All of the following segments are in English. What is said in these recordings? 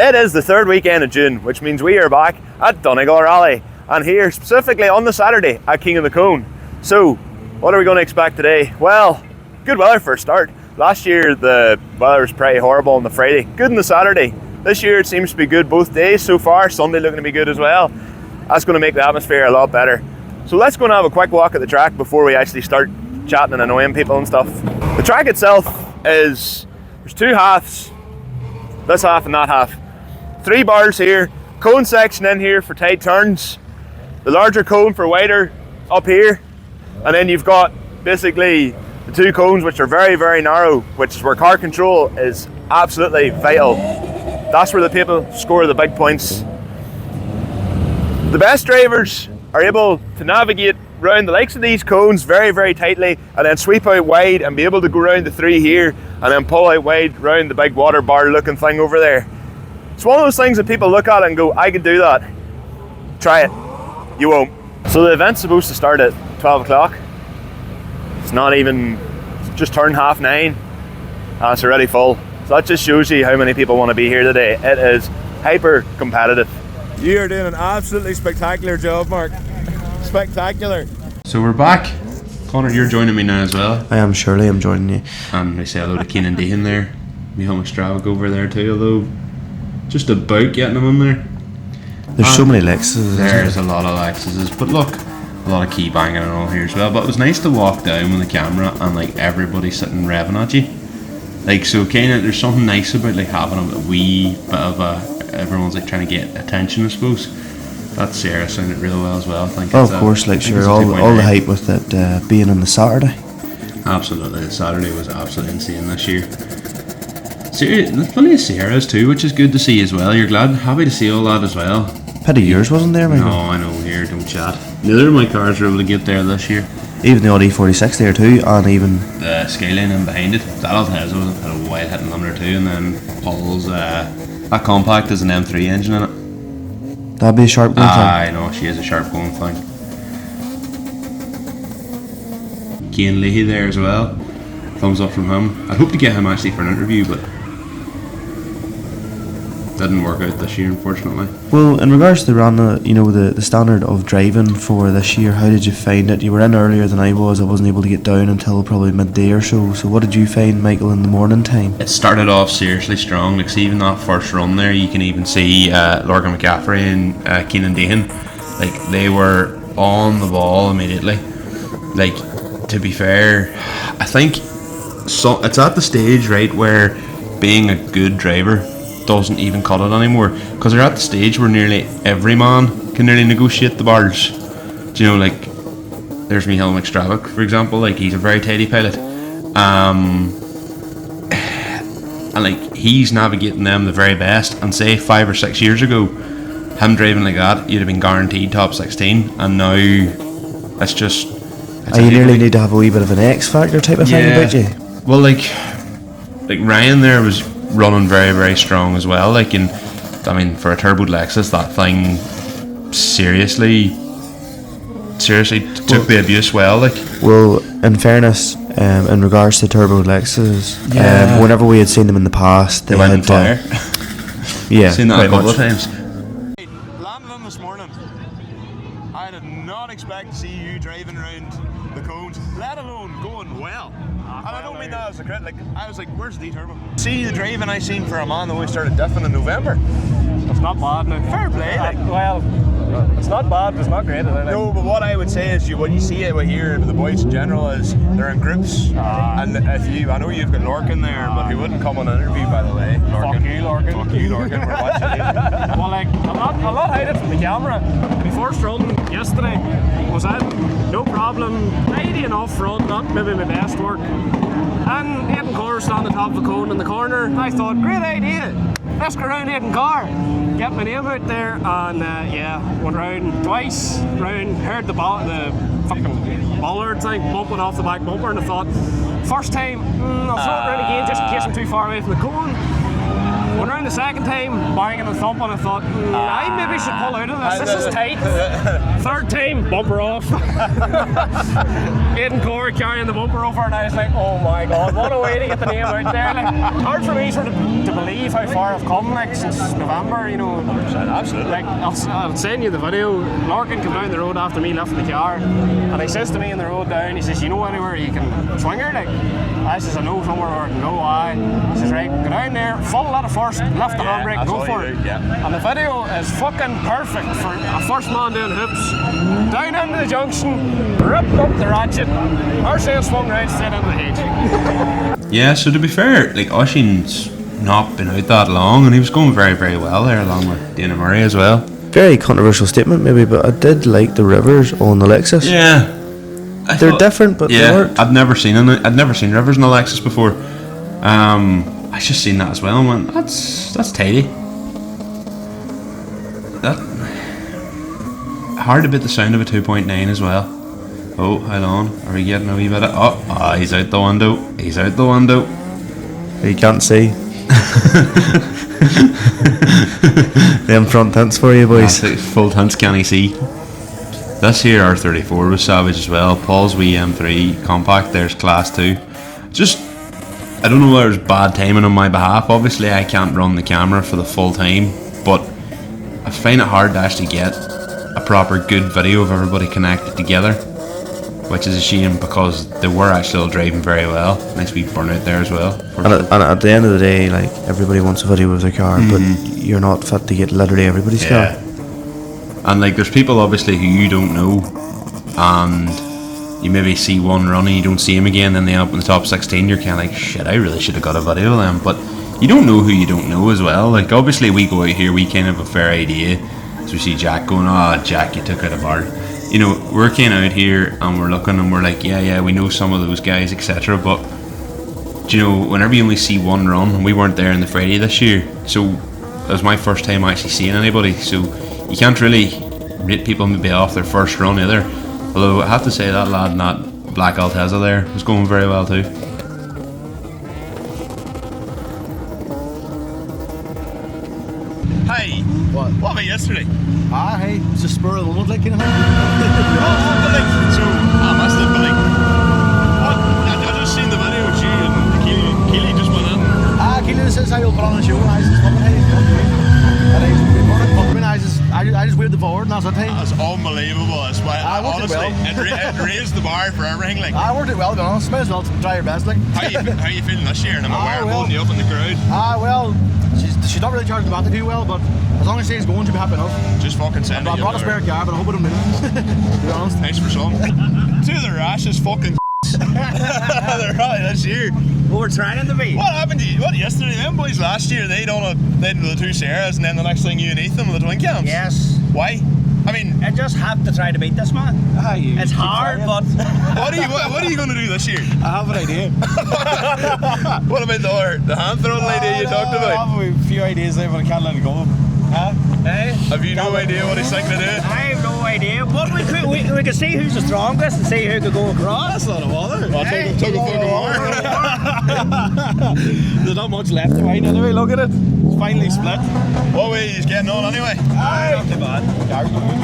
It is the third weekend of June, which means we are back at Donegal Rally, and here specifically on the Saturday at King of the Cone. So, what are we going to expect today? Well, good weather for a start. Last year the weather was pretty horrible on the Friday, good on the Saturday. This year it seems to be good both days so far, Sunday looking to be good as well. That's going to make the atmosphere a lot better. So let's go and have a quick walk at the track before we actually start chatting and annoying people and stuff. The track itself there's two halves, this half and that half. 3 bars here, cone section in here for tight turns, the larger cone for wider up here, and then you've got basically the 2 cones which are very, very narrow, which is where car control is absolutely vital. That's where the people score the big points. The best drivers are able to navigate around the likes of these cones very, very tightly and then sweep out wide and be able to go around the 3 here and then pull out wide around the big water bar looking thing over there. It's one of those things that people look at and go, I can do that. Try it. You won't. So the event's supposed to start at 12 o'clock. It's not even, just turned 9:30 and it's already full. So that just shows you how many people want to be here today. It is hyper competitive. You are doing an absolutely spectacular job, Mark. Spectacular. So we're back. Connor, you're joining me now as well. I am, surely I'm joining you. And I say hello to Keenan Dehan there. Michal Stravik over there too, although just about getting him in there. There's so many Lexuses. There's a lot of Lexuses, but look, a lot of key banging and all here as well. But it was nice to walk down with the camera and like everybody sitting revving at you. Like, so kind of, there's something nice about like having a wee bit of everyone's like trying to get attention, I suppose. That Sarah sounded real well as well, I think. Oh, of course, like sure, all the hype with it being on the Saturday. Absolutely, the Saturday was absolutely insane this year. There's plenty of Sierras too, which is good to see as well. You're happy to see all that as well. Pity yours wasn't there, Michael. No, I know, here, don't chat. Neither of my cars were able to get there this year. Even the Audi 46 there too, and even the Skyline in behind it. That has had a wide hitting under too, and then Paul's that compact is an M3 engine in it. That'd be a sharp going thing. I know, she is a sharp going thing. Cian Leahy there as well. Thumbs up from him. I'd hope to get him actually for an interview, but didn't work out this year, unfortunately. Well, in regards to the standard of driving for this year, how did you find it? You were in earlier than I was. I wasn't able to get down until probably midday or so. So what did you find, Michael, in the morning time? It started off seriously strong. Like, see, even that first run there, you can even see Lorcan McCaffrey and Keenan Dehan. Like, they were on the ball immediately. Like, to be fair, I think it's at the stage, right, where being a good driver doesn't even cut it anymore, because they're at the stage where nearly every man can nearly negotiate the bars. Do you know, like, there's Michal Stravik, for example, like, he's a very tidy pilot, and like, he's navigating them the very best. And say 5 or 6 years ago, him driving like that, you'd have been guaranteed top 16, and now it's just you nearly need to have a wee bit of an X factor type of thing about you. Well, like Ryan there was running very, very strong as well. Like, in, I mean, for a turbo Lexus, that thing seriously took the abuse well. Like, well, in fairness, in regards to turbo Lexus, whenever we had seen them in the past, they went on fire. Seen that a couple of times. Landed in this morning. I did not expect to see you driving around the cones, let alone going well. And I don't mean that as a crit, like, I was like, where's the turbo? See the driving I seen for a man that we started diffing in November. It's not bad now. Fair play, like. Well, it's not bad, but it's not great. No, but what I would say is, what you see it here with the boys in general is they're in groups. And I know you've got Lorcan there, but he wouldn't come on an interview, by the way. Lorcan. Fuck you, Lorcan. Fuck you, Lorcan. We're watching you. Well, like, I'm not hiding from the camera. My first run yesterday was in, no problem, tidy enough front, not maybe my best work. And hitting cars on the top of the cone in the corner. I thought, great idea. Let's go around hitting car. Get my name out there, and went round twice. Heard the fucking bollard thing bumping off the back bumper, and I thought, first time, I'll throw it around again just in case I'm too far away from the cone. Went round the second time, banging and thumping, I thought, I maybe should pull out of this. This is tight. Third time, bumper off. Aidan Corey carrying the bumper over, and I was like, oh my god, what a way to get the name out there. Like, hard for me sort of to believe how far I've come, like, since November, you know. 100%, absolutely. Like, I'll send you the video. Larkin came down the road after me left the car, and he says to me in the road down, he says, you know anywhere you can swing her? Like, I says, I know somewhere where I can go. He says, right, go down there, full let it first, lift the handbrake, go for it. Yeah. And the video is fucking perfect for a first man doing hoops. Down into the junction, ripped up the ratchet, our sail swung right straight into the hedge. Yeah, so to be fair, like Oisín's not been out that long, and he was going very, very well there, along with Dana Murray as well. Very controversial statement, maybe, but I did like the Rivers on the Lexus. Yeah, They're different, but they work. I'd never seen Rivers and Alexis before. I just seen that as well and went, that's tidy. That hard to beat the sound of a 2.9 as well. Oh, hold on, are we getting a wee bit of he's out the window. He's out the window. You can't see. Them front tints for you, boys. Full tints, can he see? This here R34 was savage as well. Paul's wee M3 compact, there's class 2. Just, I don't know whether it was bad timing on my behalf. Obviously I can't run the camera for the full time, but I find it hard to actually get a proper good video of everybody connected together, which is a shame because they were actually all driving very well. Nice wee burnout there as well. And at the end of the day, like, everybody wants a video of their car, but you're not fit to get literally everybody's car. And like, there's people obviously who you don't know, and you maybe see one running, you don't see him again, then they end up in the top 16. You're kind of like, shit, I really should have got a video of them. But you don't know who you don't know as well. Like, obviously we go out here, we kind of have a fair idea. So we see Jack going, Jack, you took out a bar. You know, we're kind of out here and we're looking and we're like, yeah, we know some of those guys, etc. But do you know, whenever you only see one run, and we weren't there in the Friday this year, so it was my first time actually seeing anybody. So you can't really rate people maybe off their first run either. Although I have to say that lad in that black Altezza there was going very well too. Hey, what about yesterday? Hey, it's a spur of the moment, like, you know. So I must have, but like, I just seen the video with you and Keely just went in. Keelan says I will put on a show and I just fucking, hey, and I just I just waved the board and that's it, hey. That's unbelievable. That's why, honestly, it raised the bar for everything. Like, I worked it well, to be honest. Might as well try your best, like. How you feeling this year? And I'm aware of holding you up in the crowd. Well, she's not really charging the battery too well, but as long as she's going, she'll be happy enough. Just fucking send it. I brought a spare car, but I hope it don't move. To be honest. Thanks for some. Two of the rashes fucking they're right this year. Well, we're trying to be. What happened to you? What, yesterday? Them boys last year, they done the two Sierras, and then the next thing you and Ethan with the twin cams. Yes. Why? I mean, I just have to try to beat this man. It's hard, but what are you going to do this year? I have an idea. What about the hand throttle idea you talked about? I have a few ideas there, but I can't let it go. hey, Have you no idea what he's thinking to do? I have no idea. But we could see who's the strongest and see who could go across. That's not a bother. Well, took a fucking war. There's not much left of mine anyway, look at it. It's finally split. What way he's getting on anyway? Not too bad.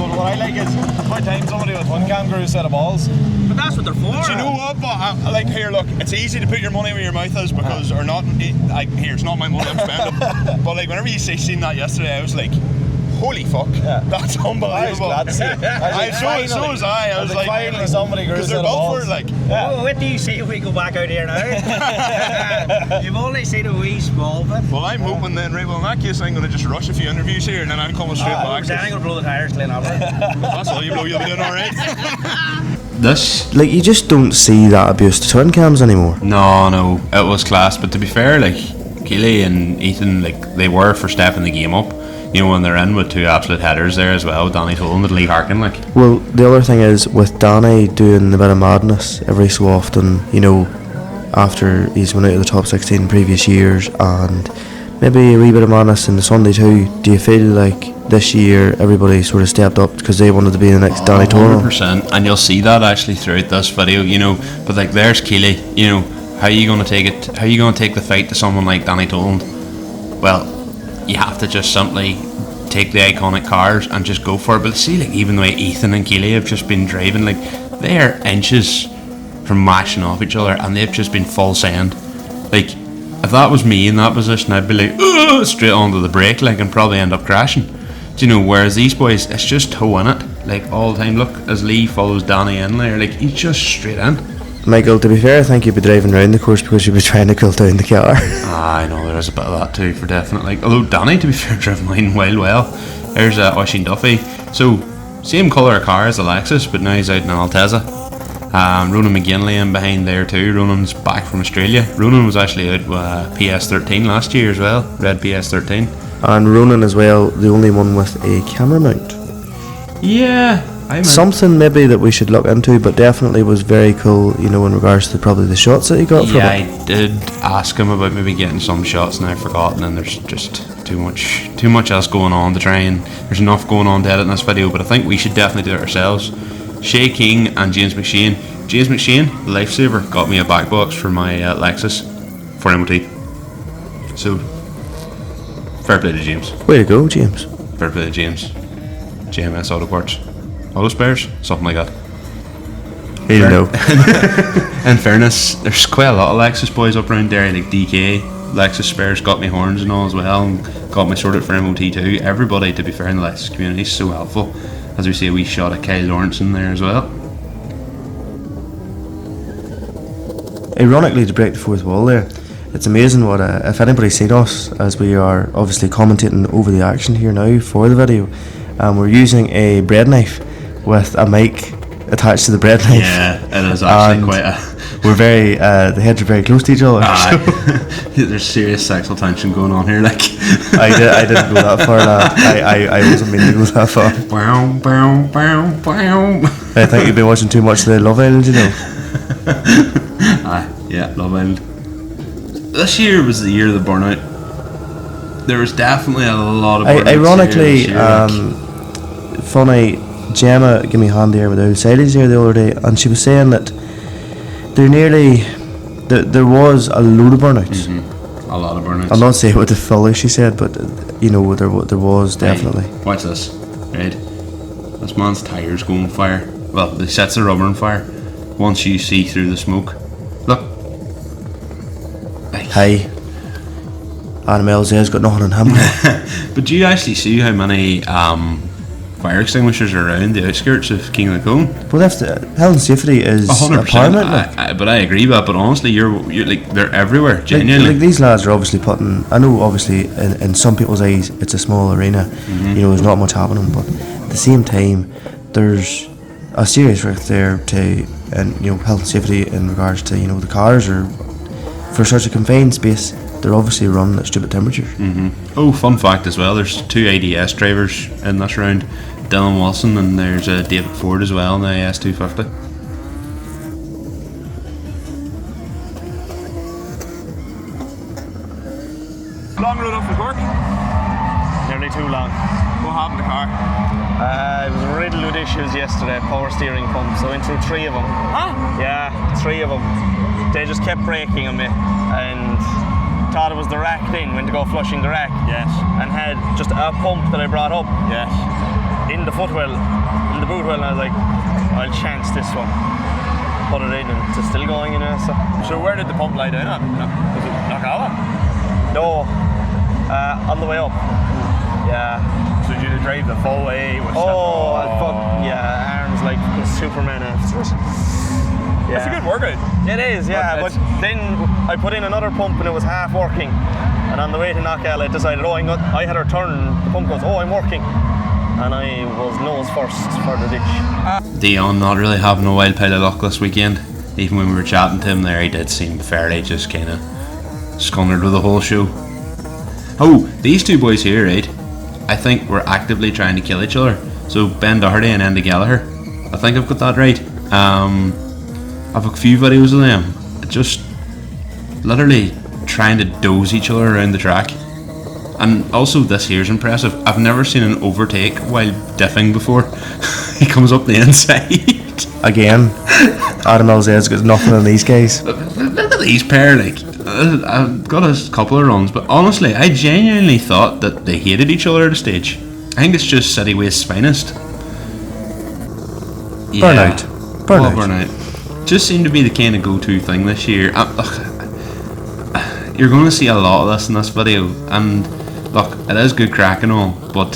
What I like is my time somebody with one cam crew set of balls. But that's what they're for. Do you know what? But like, here, look, it's easy to put your money where your mouth is because, or not. Like, here, it's not my money I'm spending. But like, whenever you seen that yesterday, I was like, holy fuck, that's unbelievable. I was glad to see it. So was I. I was like, finally somebody grew because a they're set of both balls. for like. Well, what do you see if we go back out here now? You've only seen a wee small bit. Well, I'm hoping then, right, well, in that case, I'm going to just rush a few interviews here and then I'm coming straight back. I'm going to blow the tyres, Glen Albert. That's all you blow, you'll be doing alright. This, Like, you just don't see that abuse to twin cams anymore. no, it was class. But to be fair, like, Keely and Ethan, like, they were for stepping the game up. You know, when they're in with two absolute headers there as well, Danny Tolan with Lee Harkin, like. Well, the other thing is, with Danny doing a bit of madness every so often, you know, after he's went out of the top 16 in previous years, and maybe a wee bit of madness in the Sunday too, do you feel like this year everybody sort of stepped up because they wanted to be the next Danny Tolan? 100%, and you'll see that actually throughout this video, you know. But like, there's Keely, you know, how are you going to take it? How are you going to take the fight to someone like Danny Toland? Well, you have to just simply take the iconic cars and just go for it. But see, like even the way Ethan and Keely have just been driving, like they are inches from matching off each other, and they've just been full send. Like if that was me in that position, I'd be like, ugh, straight onto the brake, like, and probably end up crashing. Do you know? Whereas these boys, it's just toe in it, like all the time. Look, as Lee follows Danny in there, like he's just straight in. Michael, to be fair, I think you'd be driving around the course because you'd be trying to cool down the car. I know there is a bit of that too, for definite. Like, although Danny, to be fair, driven mine well. There's Oisin Duffy. So same colour of car as the Lexus, but now he's out in an Altezza. Ronan McGinley in behind there too. Ronan's back from Australia. Ronan was actually out with PS13 last year as well. Red PS13. And Ronan as well, the only one with a camera mount. Yeah. Something maybe that we should look into, but definitely was very cool, you know, in regards to probably the shots that he got from it. Yeah, I did ask him about maybe getting some shots, and I've forgotten, and there's just too much else going on to try, and there's enough going on to edit in this video, but I think we should definitely do it ourselves. Shay King and James McShane. James McShane, lifesaver, got me a back box for my Lexus for MOT. So, fair play to James. Way to go, James. Fair play to James. JMS Auto Parts. Auto spares? Something like that. You know. In fairness, there's quite a lot of Lexus boys up around there, like DK. Lexus spares got me horns and all as well, and got me sorted for MOT too. Everybody, to be fair, in the Lexus community is so helpful. As we see a wee shot of Kyle Lawrence in there as well. Ironically, to break the fourth wall there, it's amazing what, if anybody's seen us, as we are obviously commentating over the action here now for the video, we're using a bread knife with a mic attached to the bread knife. Yeah, it is actually quite a... We're very, the heads are very close to each other. There's serious sexual tension going on here, like. I didn't go that far, lad. I wasn't meaning to go that far. Bow, bow, bow, bow. I think you've been watching too much of the Love Island, you know. Yeah, Love Island. This year was the year of the burnout. There was definitely a lot of burnout. Ironically, funny, Gemma gave me a hand there with the outsiders here the other day, and she was saying that there was a load of burnouts. Mm-hmm. A lot of burnouts. I'm not saying with the fully, she said, but you know, there was definitely. Hey, watch this, right? This man's tires go on fire. Well, he sets the rubber on fire. Once you see through the smoke, look. Hey, Adam LZ's got nothing on him. But do you actually see how many fire extinguishers are around the outskirts of King of the Cone? Well, that's health and safety is 100%. paramount. But I agree with that. But honestly, you're like, they're everywhere. Genuinely, like these lads are obviously putting. I know, obviously, in some people's eyes, it's a small arena. Mm-hmm. You know, there's not much happening, but at the same time, there's a serious risk there to, and you know, health and safety in regards to, you know, the cars, or for such a confined space, they're obviously run at stupid temperatures. Mm-hmm. Oh, fun fact as well, there's 2 ADS drivers in this round, Dylan Wilson, and there's David Ford as well in the AS250. Long road up from Cork? Nearly too long. What happened to the car? It was riddled with issues yesterday. Power steering pumps. I went through 3 of them. Huh? Yeah, 3 of them. They just kept braking on me, and thought it was the rack thing. Went to go flushing the rack. Yes. And had just a pump that I brought up. Yes. In the footwell, in the boot well, and I was like, I'll chance this one. Put it in, and it's still going, you know. So where did the pump lie down on? Was it Knockalla? No, on the way up. Yeah. So did you drive the full way with yeah, arms like Superman after it. Yeah. It's a good workout. It is, yeah. But then I put in another pump and it was half working. And on the way to Knockalla, I decided, I had her turn. The pump goes, I'm working. And I was nose first for the ditch. Dion not really having a wild pile of luck this weekend. Even when we were chatting to him there, he did seem fairly just kind of scunnered with the whole show. Oh, these 2 boys here, right? I think we're actively trying to kill each other. So Ben Doherty and Andy Gallagher. I think I've got that right. I've a few videos of them just literally trying to doze each other around the track. And also, this here's impressive. I've never seen an overtake while diffing before. He comes up the inside. Again, Adam LZ's got nothing on these guys. Look at these pair, like, I've got a couple of runs, but honestly, I genuinely thought that they hated each other at a stage. I think it's just City Wast's finest. Burnout. Burnout. Just seemed to be the kind of go-to thing this year. You're going to see a lot of this in this video, and look, it is good crack and all, but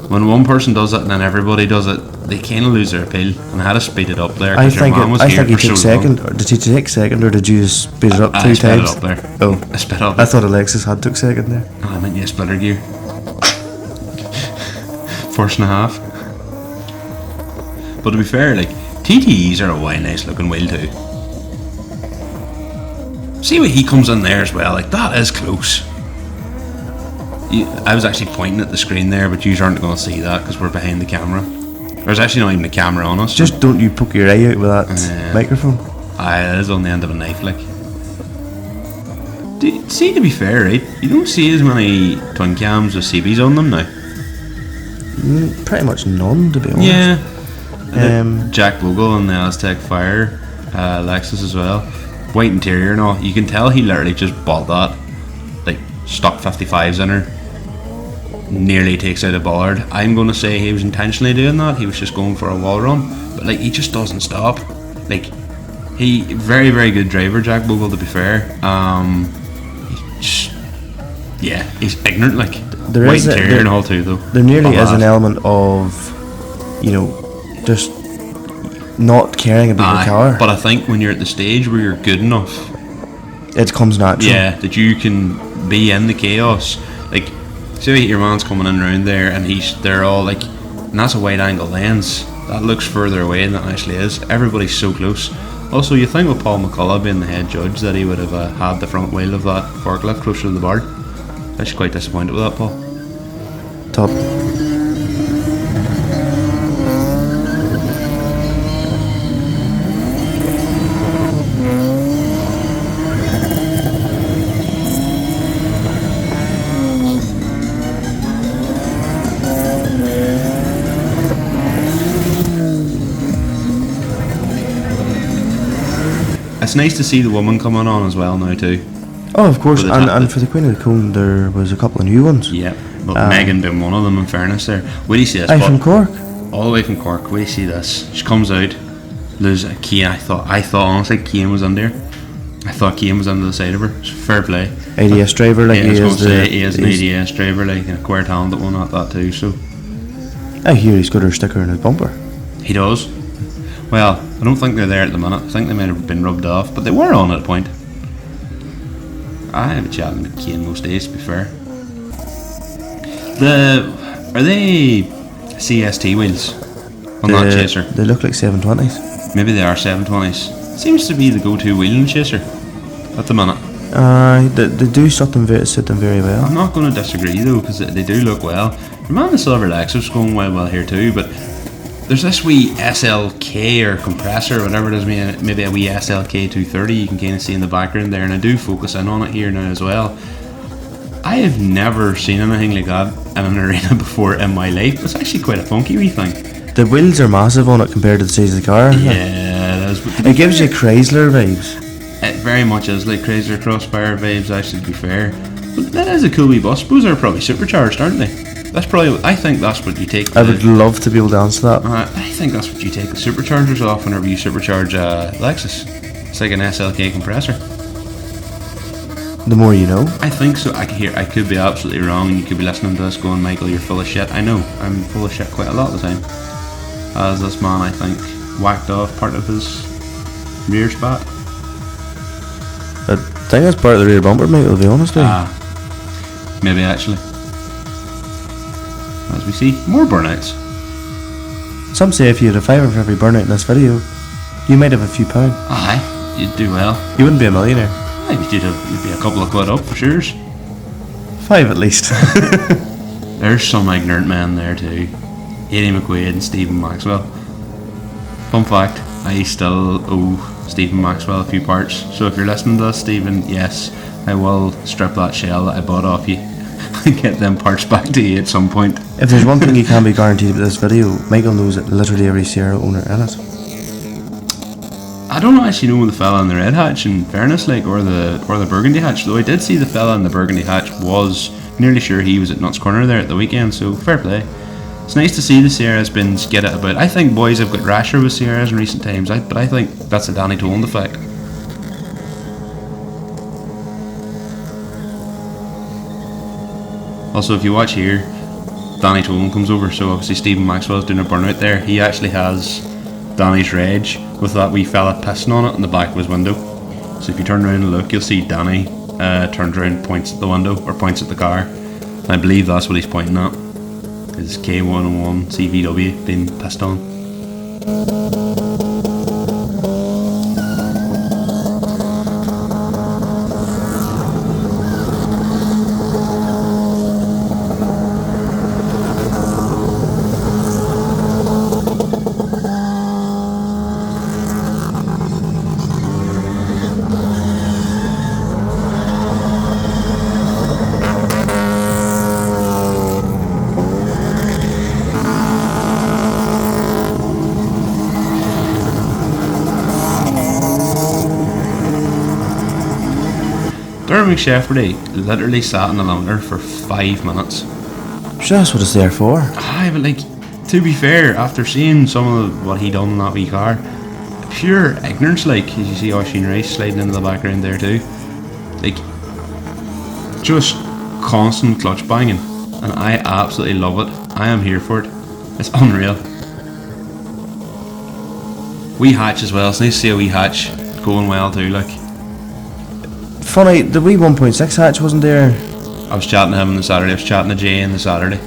when one person does it and then everybody does it, they kind of lose their appeal, and I had to speed it up there. I 'cause your think man was he here for took so long. second. Or did he take second, or did you just speed it up I two sped times? it up there. Oh, I sped up. I thought Alexis had took second there. Oh, I meant you splitter gear. First and a half. But to be fair, like, TTEs are a wild nice looking wheel too. See where he comes in there as well, like that is close. I was actually pointing at the screen there, but you aren't going to see that because we're behind the camera. There's actually not even a camera on us. Just don't you poke your eye out with that microphone. It is on the end of a knife, like. See, to be fair, right, you don't see as many twin cams with CBs on them now. Pretty much none, to be honest. Yeah. Um, Jack Bogle and the Aztec Fire, Lexus as well. White interior and all. You can tell he literally just bought that. Like, stuck 55s in her. Nearly takes out a bollard. I'm going to say he was intentionally doing that. He was just going for a wall run. But, like, he just doesn't stop. Like, very, very good driver, Jack Bogle, to be fair. He's ignorant, like. There White is interior and all too, though. There nearly All is that. an element of, just not caring about the car. But I think when you're at the stage where you're good enough, it comes natural. yeah, that you can be in the chaos. Like, say your man's coming in around there and they're all like, and that's a wide angle lens. That looks further away than it actually is. Everybody's so close. Also, you think with Paul McCullough being the head judge that he would have had the front wheel of that forklift closer to the bar. Actually quite disappointed with that, Paul. Top. It's nice to see the woman coming on as well now too. Oh, of course, For the and top- for the Queen of the Cone, there was a couple of new ones. Yeah, but Megan being one of them, in fairness there. Where do you see this? Aye, Paul? from Cork. All the way from Cork. Where do you see this? She comes out, loses a key. I thought honestly Cian was under her. I thought Cian was under the side of her. It's fair play. ADS driver, like Yeah, I was he going is to say he is an he's- ADS driver, like a queer talented one at that too. So I hear he's got her sticker in his bumper. he does. Well, I don't think they're there at the minute. I think they might have been rubbed off, but they were on at a point. I have a chat with Cian most days, to be fair. Are they CST wheels on that chaser? They look like 720s. Maybe they are 720s. Seems to be the go-to wheel in the chaser at the minute. They do something suit them very well. I'm not going to disagree though, because they do look well. Remember the Silver Lexus going well here too, but there's this wee SLK or compressor, whatever it is, maybe a wee SLK 230 you can kind of see in the background there, and I do focus in on it here now as well. I have never seen anything like that in an arena before in my life. It's actually quite a funky wee thing. The wheels are massive on it compared to the size of the car. Yeah, it is. But to be It gives you fair, Chrysler vibes. it very much is like Chrysler Crossfire vibes, actually, to be fair. But that is a cool wee bus. Suppose they're probably supercharged, aren't they? That's probably. I think that's what you take. I would love to be able to answer that. I think that's what you take the superchargers off whenever you supercharge a Lexus. It's like an SLK compressor. The more you know. I think so. I could be absolutely wrong, and you could be listening to this going, Michael, you're full of shit. I know. I'm full of shit quite a lot of the time. As this man, I think, whacked off part of his rear spat. I think that's part of the rear bumper, mate, to be honest with you. Maybe actually. As we see, more burnouts. Some say if you had a fiver for every burnout in this video, you might have a few pound. Aye, you'd do well. You wouldn't be a millionaire. Aye, but you'd be a couple of quid up for sure. 5 at least. There's some ignorant men there too. Eddie McQuaid and Stephen Maxwell. Fun fact, I still owe Stephen Maxwell a few parts. So if you're listening to this, Stephen, yes, I will strip that shell that I bought off you and get them parts back to you at some point. If there's one thing you can be guaranteed about this video, Michael knows that literally every Sierra owner in it. I don't actually know the fella in the red hatch, in fairness, like, or the burgundy hatch. Though I did see the fella in the burgundy hatch was nearly sure he was at Nuts Corner there at the weekend. So fair play. It's nice to see the Sierras bins get it about. I think boys have got rasher with Sierras in recent times, but I think that's a Danny Toland effect. Also, if you watch here, Danny Toland comes over, so obviously Stephen Maxwell's doing a burnout there. He actually has Danny's reg with that wee fella pissing on it in the back of his window. So if you turn around and look, you'll see Danny turns around, points at the window, or points at the car. And I believe that's what he's pointing at. His K101 CVW being pissed on. Dermot McShafferty literally sat in the limiter for 5 minutes. Sure, that's what it's there for. Aye, but like, to be fair, after seeing some of what he done in that wee car, pure ignorance, like, as you see Oisin Rice sliding into the background there too. Like, just constant clutch banging, and I absolutely love it. I am here for it. It's unreal. Wee hatch as well, it's nice to see a wee hatch going well too, like. Funny, the wee 1.6 hatch wasn't there. I was chatting to him on the Saturday, I was chatting to Jay on the Saturday,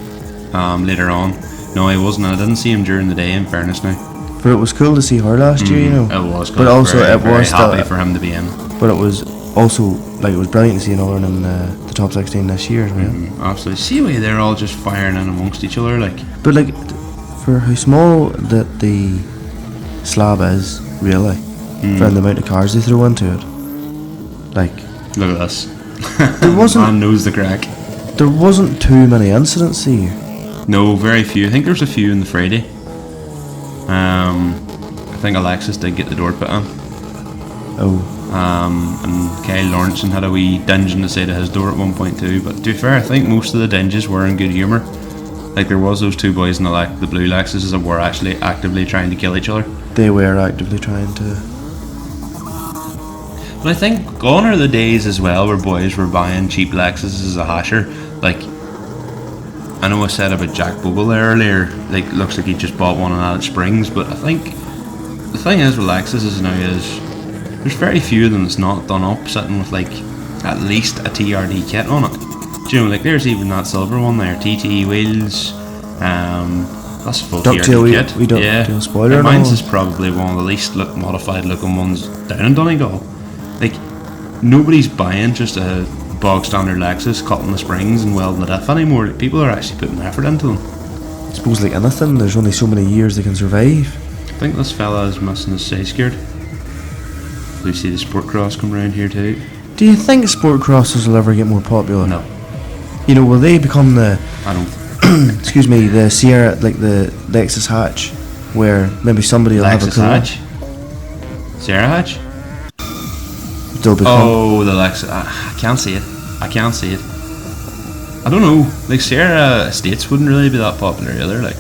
later on. No, he wasn't, I didn't see him during the day, in fairness now. But it was cool to see her last year, you know. It was, but also very, it was very happy for him to be in. But it was also, like, it was brilliant to see another one in the top 16 this year as well. Absolutely. See why they're all just firing in amongst each other, like. But like, for how small that the slab is, really, for the amount of cars they throw into it, like. Look at this. There wasn't. Man knows the crack. There wasn't too many incidents here. No, very few. I think there was a few in the Friday. I think Alexis did get the door put on. Oh. And Kyle Lawrenson had a wee dinge on the side of his door at 1.2. But to be fair, I think most of the dinges were in good humour. Like, there was those two boys in the blue Lexuses that were actually actively trying to kill each other. They were actively trying to. But I think gone are the days as well where boys were buying cheap Lexuses as a hasher. Like, I know I said about Jack Bogle there earlier, like, looks like he just bought one in Alice Springs, but I think the thing is with Lexuses now is there's very few of them that's not done up sitting with like at least a TRD kit on it. Do you know, like, there's even that silver one there, TTE wheels, that's a full TRD kit. We don't do a spoiler. Like, mine's is probably one of the least modified looking ones down in Donegal. Like, nobody's buying just a bog standard Lexus, cutting the springs and welding it up anymore. Like, people are actually putting effort into them. I suppose, like anything, there's only so many years they can survive. I think this fella is missing his side skirt. We see the sport cross come around here too. Do you think sport crosses will ever get more popular? No. You know, will they become the I don't. excuse me, the Sierra, like the Lexus hatch, where maybe somebody will have a Lexus cool hatch? Sierra hatch? They'll become. Oh, the Lexus. I can't see it. I can't see it. I don't know. Like, Sierra Estates wouldn't really be that popular either. Like,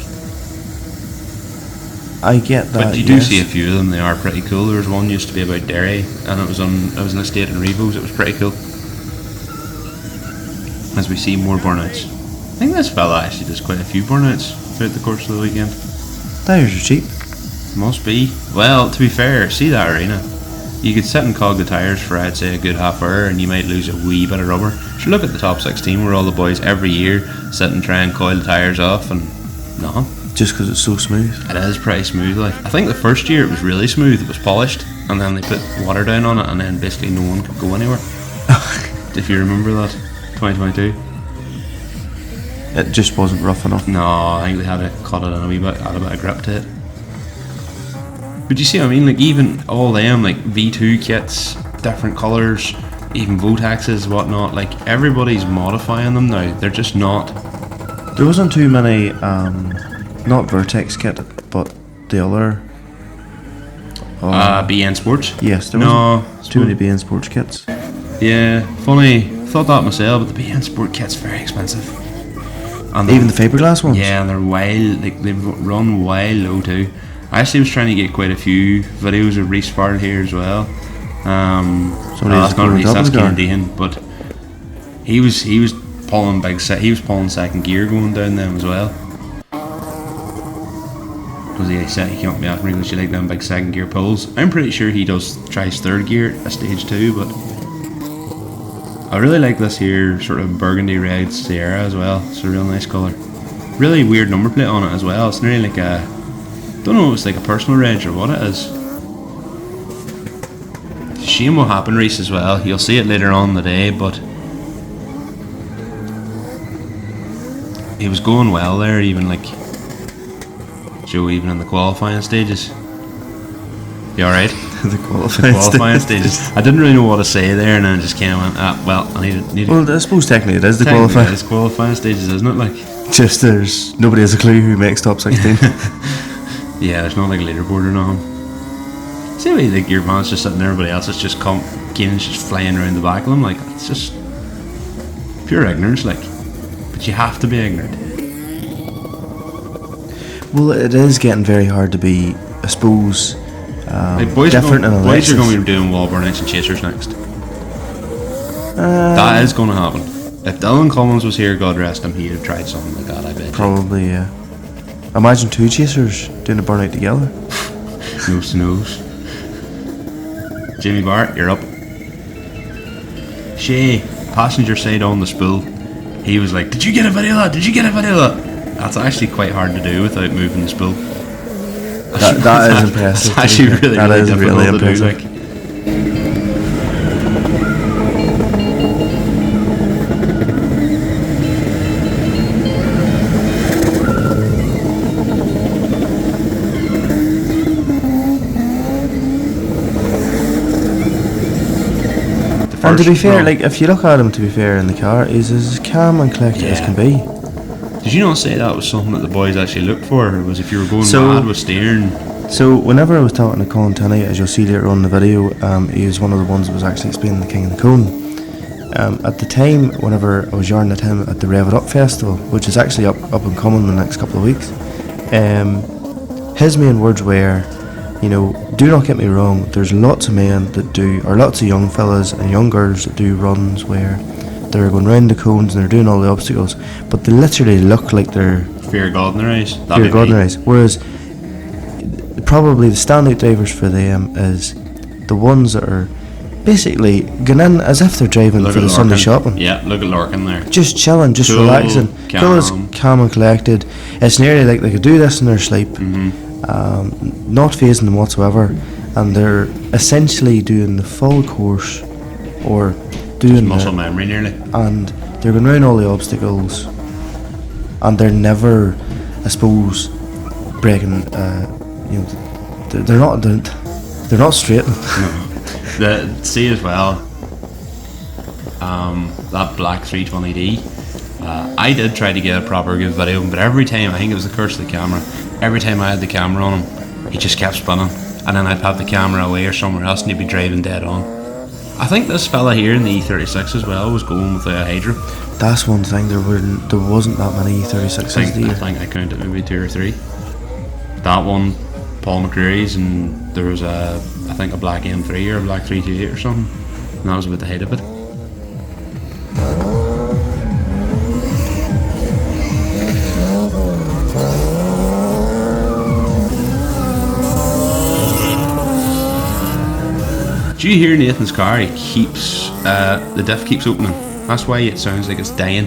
I get that. but you do see a few of them. They are pretty cool. There was one used to be about Derry, and it was an estate in Revos. It was pretty cool. As we see more burnouts. I think this fella actually does quite a few burnouts throughout the course of the weekend. Tires are cheap. Must be. Well, to be fair, see that arena. You could sit and cog the tyres for, I'd say, a good half hour, and you might lose a wee bit of rubber. So look at the top 16 where all the boys every year sit and try and coil the tyres off, and nothing. Just because it's so smooth. It is pretty smooth. Like, I think the first year it was really smooth. It was polished, and then they put water down on it, and then basically no one could go anywhere. If you remember that, 2022. It just wasn't rough enough. No, I think they had to cut it in a wee bit, add a bit of grip to it. But you see what I mean? Like, even all them, like, V2 kits, different colours, even Votexes, whatnot, like, everybody's modifying them now. They're just not. There wasn't too many, not Vertex kit, but the other. BN Sports. Yes, there No, wasn't too many BN Sports kits. Yeah, funny. Thought that myself, but the BN Sport kit's very expensive. And Even the fiberglass ones. yeah, and they're wild. Like they run wild low too. I actually was trying to get quite a few videos of Reece Farrell here as well. Somebody's That's not going Reece, double that's guard. Kieran Dehan, but he was pulling he was pulling second gear going down them as well. Because he said he came up to me after me because you like them big second gear pulls. I'm pretty sure he tries third gear at stage 2, but I really like this here sort of burgundy red Sierra as well. It's a real nice colour. Really weird number plate on it as well. It's nearly like a, don't know if it's like a personal reg or what it is. Shame what happened, Reece, as well. You'll see it later on in the day, but he was going well there, even like Joe, even in the qualifying stages. You alright? The qualifying stages. I didn't really know what to say there, and then I just kind of went, well, I need Well, I suppose technically it is the technically qualifying. it's qualifying stages, isn't it? Like, Just there's nobody has a clue who makes top 16. yeah, there's not like a leaderboard or nothing. See how like your man's just sitting there, everybody else is just Keenan's just flying around the back of them, like it's just pure ignorance, like. But you have to be ignorant. Well, it is getting very hard to be, I suppose, Like boys different in a boys are Lexus. going to be doing wall burnouts and chasers next. That is going to happen. If Dylan Collins was here, God rest him, he'd have tried something like that, I bet. Probably, yeah. Imagine two chasers doing a burnout together. Nose to nose. Jimmy Barrett, you're up. Shay, passenger side on the spool. He was like, did you get a video of that? Did you get a video of that? That's actually quite hard to do without moving the spool. That is impressive. That's actually really, That really is difficult really to impressive. do. Like. And to be First fair, run. like if you look at him, to be fair, in the car, he's as calm and collected as Yeah. can be. Did you not say that was something that the boys actually looked for? Was if you were going So- mad with steering? So whenever I was talking to Colin Tenney, as you'll see later on in the video, he was one of the ones that was actually explaining the King of the Cone. At the time, whenever I was yarning at him at the Rev It Up Festival, which is actually up and coming in the next couple of weeks, his main words were, you know, do not get me wrong, there's lots of men that do, or lots of young fellas and young girls that do runs where they're going round the cones and they're doing all the obstacles, but they literally look like they're Fear of God in their eyes. That'd fear be God in me. their eyes. Whereas probably the standout drivers for them is the ones that are basically going in as if they're driving Look for at the Sunday Larkin. shopping. Yeah, look at Larkin there. Just chilling, just Cool, relaxing. Cool as calm. calm and collected. It's nearly like they could do this in their sleep. Not phasing them whatsoever. And they're essentially doing the full course or doing Muscle the, memory nearly. and they're going around all the obstacles and they're never, I suppose, breaking, you know, they're not straight. See as well, that black 320D. I did try to get a proper good video, but every time, I think it was the curse of the camera, every time I had the camera on him, he just kept spinning, and then I'd have the camera away or somewhere else and he'd be driving dead on. I think this fella here in the E36 as well was going without a hydro. That's one thing, there wasn't that many 36s I either. think I counted maybe 2 or 3. That one, Paul McCreary's, and there was I think a black M3 or a black 328 or something, and that was about the height of it. Do you hear Nathan's car? He keeps the diff keeps opening. That's why it sounds like it's dying.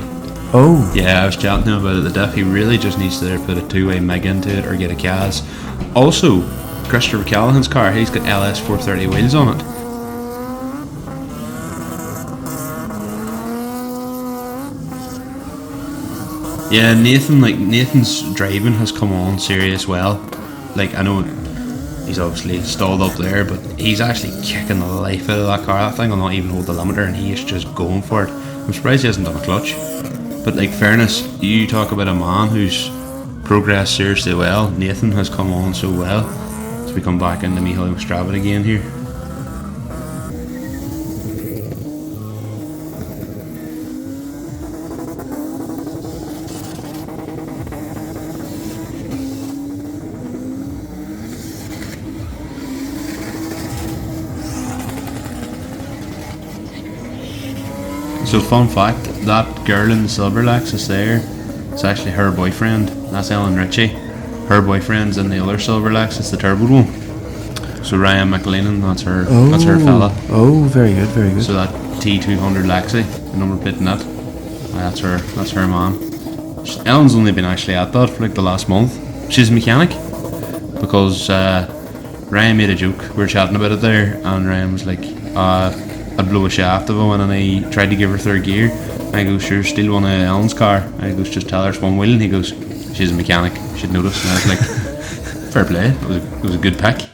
Oh, Yeah, I was chatting to him about it. The diff, he really just needs to either put a two-way MIG into it or get a CAS. Also, Christopher Callahan's car, he's got LS 430 wheels on it. Yeah, Nathan's driving has come on serious well. Like, I know he's obviously stalled up there, but he's actually kicking the life out of that car. That thing will not even hold the limiter, and he is just going for it. I'm surprised he hasn't done a clutch. But like, fairness, you talk about a man who's progressed seriously well. Nathan has come on so well. as we come back into Micheál Strabit again here. So fun fact, that girl in the silver Lexus there, it's actually her boyfriend. That's Ellen Ritchie. Her boyfriend's in the other silver Lexus, the turbo one. So Ryan McLennan, that's her fella. Oh, very good, very good. So that T200 Lexi, the number plate in that, that's her man. Ellen's only been actually at that for like the last month. She's a mechanic because Ryan made a joke. We were chatting about it there, and Ryan was like, I'd blow a shaft of her and I tried to give her third gear. I go, sure, steal one of Ellen's car. I goes, just tell her it's one wheel. And he goes, she's a mechanic, she'd notice. And I was like, fair play, it was a good pick.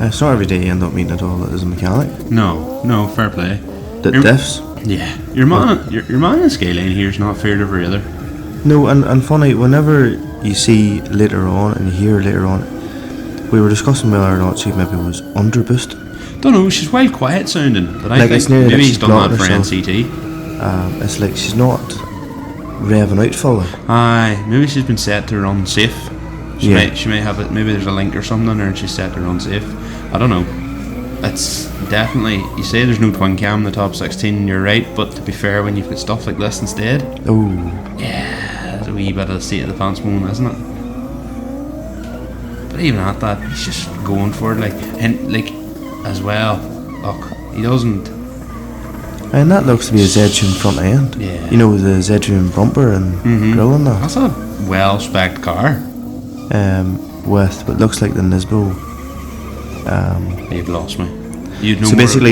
It's not every day you end up meeting a dog that is a mechanic. No, fair play. That diffs. Yeah, your man in Skyline here is not fair to her either. No, and funny, whenever you see later on and you hear later on, we were discussing whether or not she maybe was underboosted. Don't know, she's wild quiet sounding, but I Like, think it's nearly maybe like he's she's done that blocking for herself. NCT. It's like she's not revving out fully. Aye, maybe she's been set to run safe. She Yeah. may have it. Maybe there's a link or something, or she's set to run safe. I don't know. It's definitely. You say there's no twin cam in the top 16. You're right, but to be fair, when you've got stuff like this instead, Oh, yeah, there's a wee bit of the seat of the pants moment, isn't it? But even at that, he's just going for it, and as well. Look, he doesn't. and that looks to be a Z-tune front end. Yeah. You know, the Z-tune bumper and grill and that. That's a well-spec'd car. With what looks like the Nismo. You've lost me. You'd know So more basically,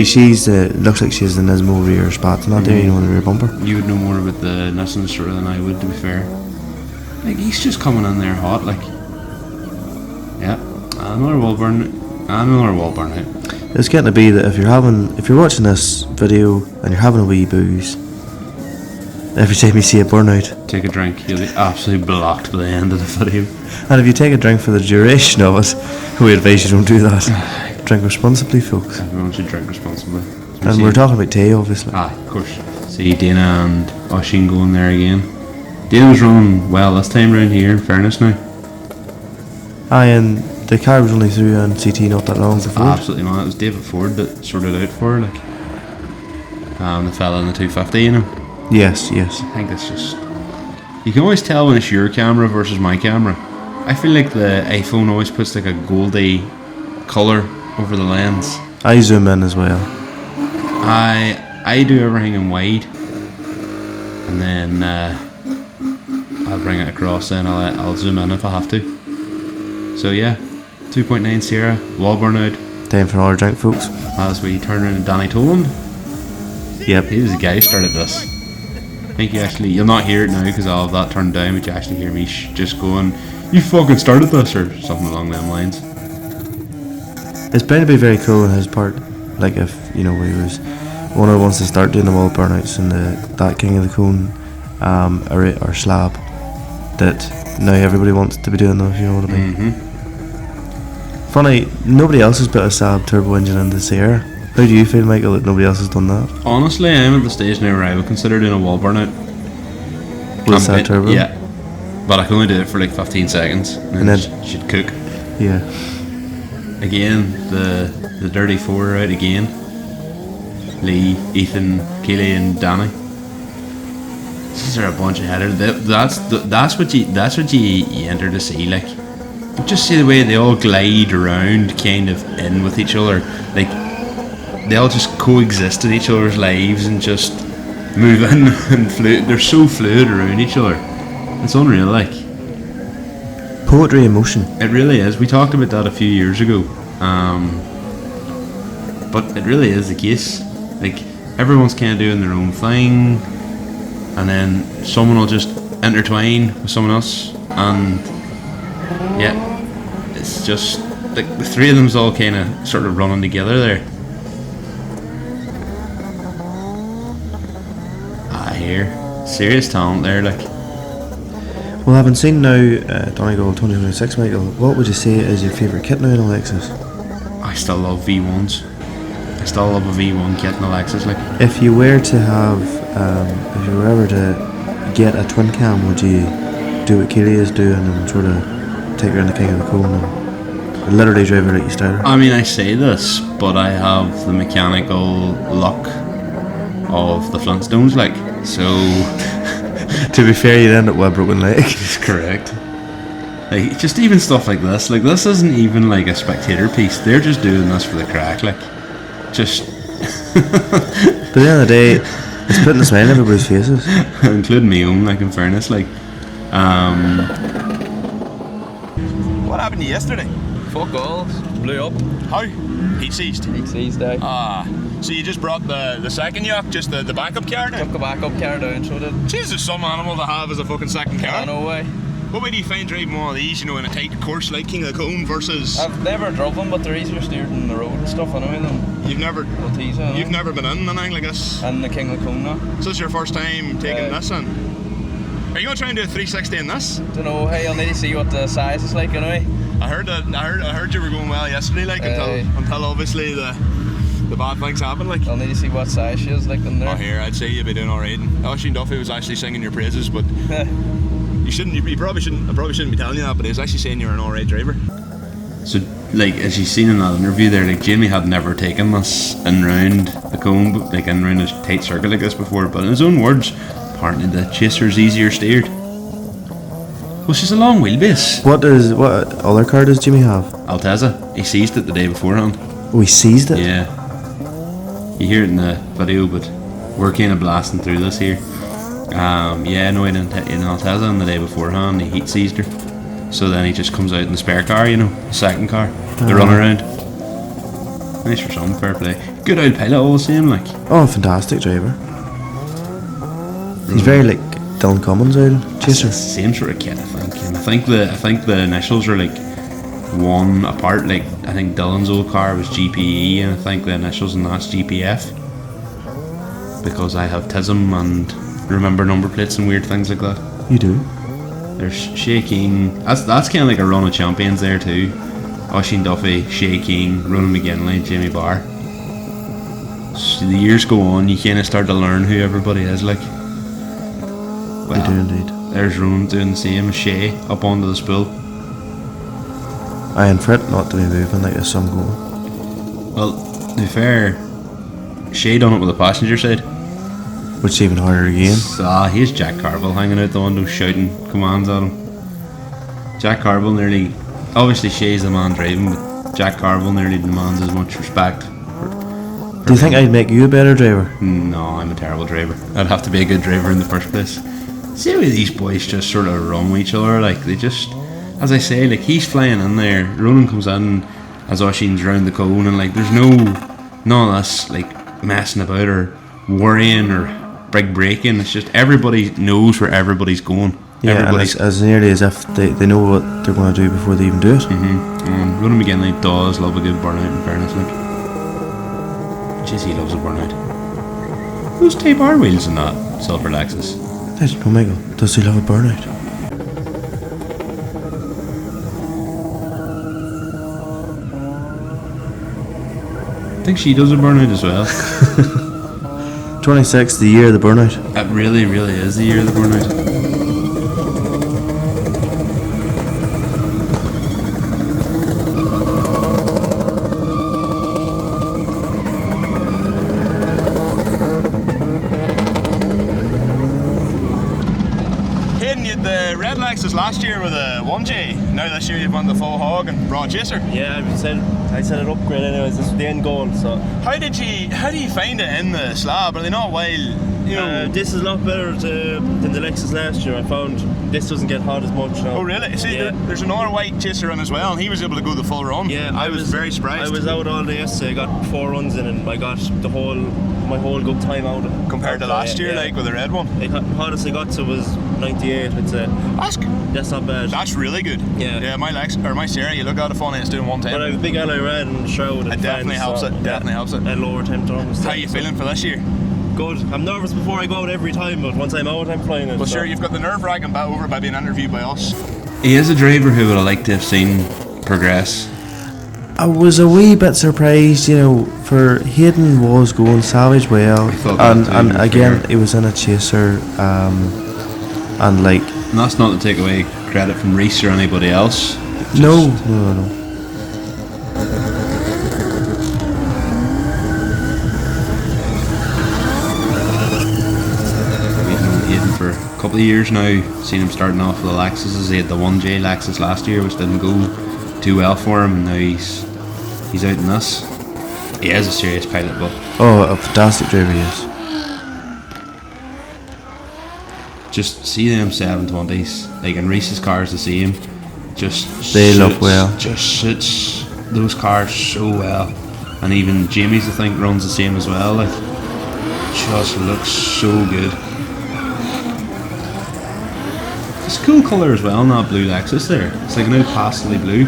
looks like she's the Nismo rear spats and that there, you know, the rear bumper. You would know more about the Nissan sort of than I would, to be fair. Like, he's just coming in there hot, like. Yeah, another wall burn out. It's getting to be that if you're watching this video and you're having a wee booze, every time you see a burnout, Take a drink, you'll be absolutely blocked by the end of the video. and if you take a drink for the duration of it, we advise you don't do that. Drink responsibly, folks. Everyone should drink responsibly. And we're talking about tea, obviously. Of course. See Dana and Oshin going there again. Dana was running well this time round here, in fairness now. Aye, and the car was only through on CT not that long before. Absolutely, man. It was David Ford that sorted it out for her, like. The fella in the 250, you know. Yes. I think it's just. You can always tell when it's your camera versus my camera. I feel like the iPhone always puts like a goldy colour over the lens. I zoom in as well. I do everything in wide, and then I'll bring it across. Then I'll zoom in if I have to. So yeah, 2.9 Sierra, wall burnout. Time for another drink, folks. As we turn around to Danny Toland. Yep. He was the guy who started this. I think you'll not hear it now because I'll have that turned down, but you actually hear me just going, "You fucking started this," or something along them lines. It's bound to be very cool on his part. Like if, you know, he was one of the ones to start doing the wall burnouts and that King of the Cone or slab, that now everybody wants to be doing them, if you know what I mean. Funny, nobody else has put a Saab turbo engine in the Sierra. How do you feel, Michael, that nobody else has done that? Honestly, I'm at the stage now where I would consider doing a wall burnout. With a Saab turbo? Yeah. But I can only do it for like 15 seconds. And then she'd cook. Yeah. Again, the Dirty Four are out again. Lee, Ethan, Keely and Danny. These are a bunch of headers. That's what you enter to see, like. Just see the way they all glide around kind of in with each other. Like, they all just coexist in each other's lives and just move in and fluid. They're so fluid around each other. It's unreal, like. Poetry in motion. It really is. We talked about that a few years ago. But it really is the case. Like, everyone's kind of doing their own thing, and then someone will just intertwine with someone else, and yeah, it's just like the three of them's all kind of sort of running together there. I hear serious talent there, like. Well, having seen now Donegal 2026, Michael, what would you say is your favourite kit now in Alexis? I still love V1s. I still love a V1 kit in Alexis. Like, If you were to have, if you were ever to get a twin cam, would you do what Keely is doing and sort of take around the King of the Cone and literally drive her like you started? I mean, I say this, but I have the mechanical luck of the Flintstones. Like, so. To be fair, you'd end up with a broken leg. It's correct. Like, just even stuff like this. Like, this isn't even like a spectator piece. They're just doing this for the crack. Like, just. But at the end of the day, it's putting a smile on everybody's faces. Including me own, like, in fairness. Like, What happened to you yesterday? Fuck all. Blew up. How? Heat seized. Heat seized out. So you just brought the second yacht, just the backup car now? Took a backup car down, so did. Jesus, some animal to have as a fucking second car. No way. What way do you find driving one of these, you know, in a tight course like King of the Cone versus... I've never drove them, but they're easier steered on the road and stuff anyway than You've never Malteser. you've never been in anything like this? And the King of the Cone now. So this is your first time taking Yeah. this in? Are you going to try and do a 360 in this? Don't know, hey, I'll need to see what the size is like anyway. I heard you were going well yesterday, like, until obviously the bad things happened, like. I'll need to see what size she is like in there. Oh, here, I'd say you'd be doing alright. Oisin Duffy was actually singing your praises, but you probably shouldn't be telling you that, but he was actually saying you're an alright driver. so, like, as you've seen in that interview there, like, Jamie had never taken this in round the cone, like, in round a tight circuit like this before, but in his own words, apparently the Chaser's easier steered. Well, she's a long wheelbase. What other car does Jimmy have? Alteza, he seized it the day beforehand. Oh, he seized it? Yeah. You hear it in the video, but we're kind of blasting through this here. Yeah, no, in Alteza on the day beforehand, he heat seized her. So then he just comes out in the spare car, you know, the second car. They run around. Nice for some, fair play. Good old pilot, all the same, like. Oh, fantastic driver. He's very like Dylan Cummins old Chaser. Same sort of kit, I think. And I think the initials are like one apart. Like, I think Dylan's old car was GPE, and I think the initials and that's GPF. Because I have TISM and remember number plates and weird things like that. You do? There's Shay King. That's kind of like a run of champions there too. Oisin Duffy, Shay King, Ronan McGinley, Jamie Barr. So the years go on, you kind of start to learn who everybody is like. You do indeed. There's Ronan doing the same as Shay up onto the spool. I and for it not to be moving like there's some going. Well, to be fair, Shay done it with the passenger side. Which is even harder again. So, here's Jack Carville hanging out the window shouting commands at him. Jack Carville nearly, obviously Shay's the man driving, but Jack Carville nearly demands as much respect. Do you think I'd make you a better driver? No, I'm a terrible driver. I'd have to be a good driver in the first place. See how these boys just sort of run with each other, like they just, as I say, like he's flying in there, Ronan comes in as Oisin's round the cone, and like there's none of this like messing about or worrying or big breaking. It's just everybody knows where everybody's going. Yeah, Everybody's and as nearly as if they know what they're going to do before they even do it. And Ronan McGinley does love a good burnout, in fairness, like. Jeez, he loves a burnout. Those tape bar wheels in that Silver Lexus. I don't know, Michael. Does he love a burnout? I think she does a burnout as well. 26, the year of the burnout. It really, really is the year of the burnout. Hayden, you had the red Lexus last year with a 1J. Now this year you've won the full hog and brought Chaser. Yeah, I said it upgrade anyways. This is the end goal. So How do you find it in the slab? Are they not wild? You know. this is a lot better than the Lexus last year. I found this doesn't get hot as much now. Oh really? See, Yeah. there's another white Chaser in as well, and he was able to go the full run. Yeah, I was very surprised. I was out all day yesterday. I got 4 runs in, and I got my whole good time out. compared to last year, Yeah. like with the red one. The hottest I got to was 98. I'd say that's not bad. That's really good. Yeah. Yeah, my my Sierra, you look out of funny, it's doing 110. But I have a big alloy red and shroud. It definitely helps it. Definitely helps it. And lower temp turns. How are you feeling for this year? Good. I'm nervous before I go out every time, but once I'm out, I'm flying it. Well, sure, you've got the nerve-wracking bit over by being interviewed by us. He is a driver who would have liked to have seen progress. I was a wee bit surprised, you know, for Hayden was going savage well, thought that and too, and to be again fair. he was in a chaser, and like And that's not to take away credit from Reese or anybody else. no. We've known Hayden for a couple of years now. Seen him starting off with the Lexuses. He had the 1J Lexus last year, which didn't go too well for him, and now he's out in this. He is a serious pilot, but Oh, a fantastic driver he is. just see them 720s, like in Reese's cars to see him, They look well. Just suits those cars so well, and even Jamie's I think runs the same as well. Like, just looks so good. It's a cool colour as well in that blue Lexus there. It's like an out pastely blue.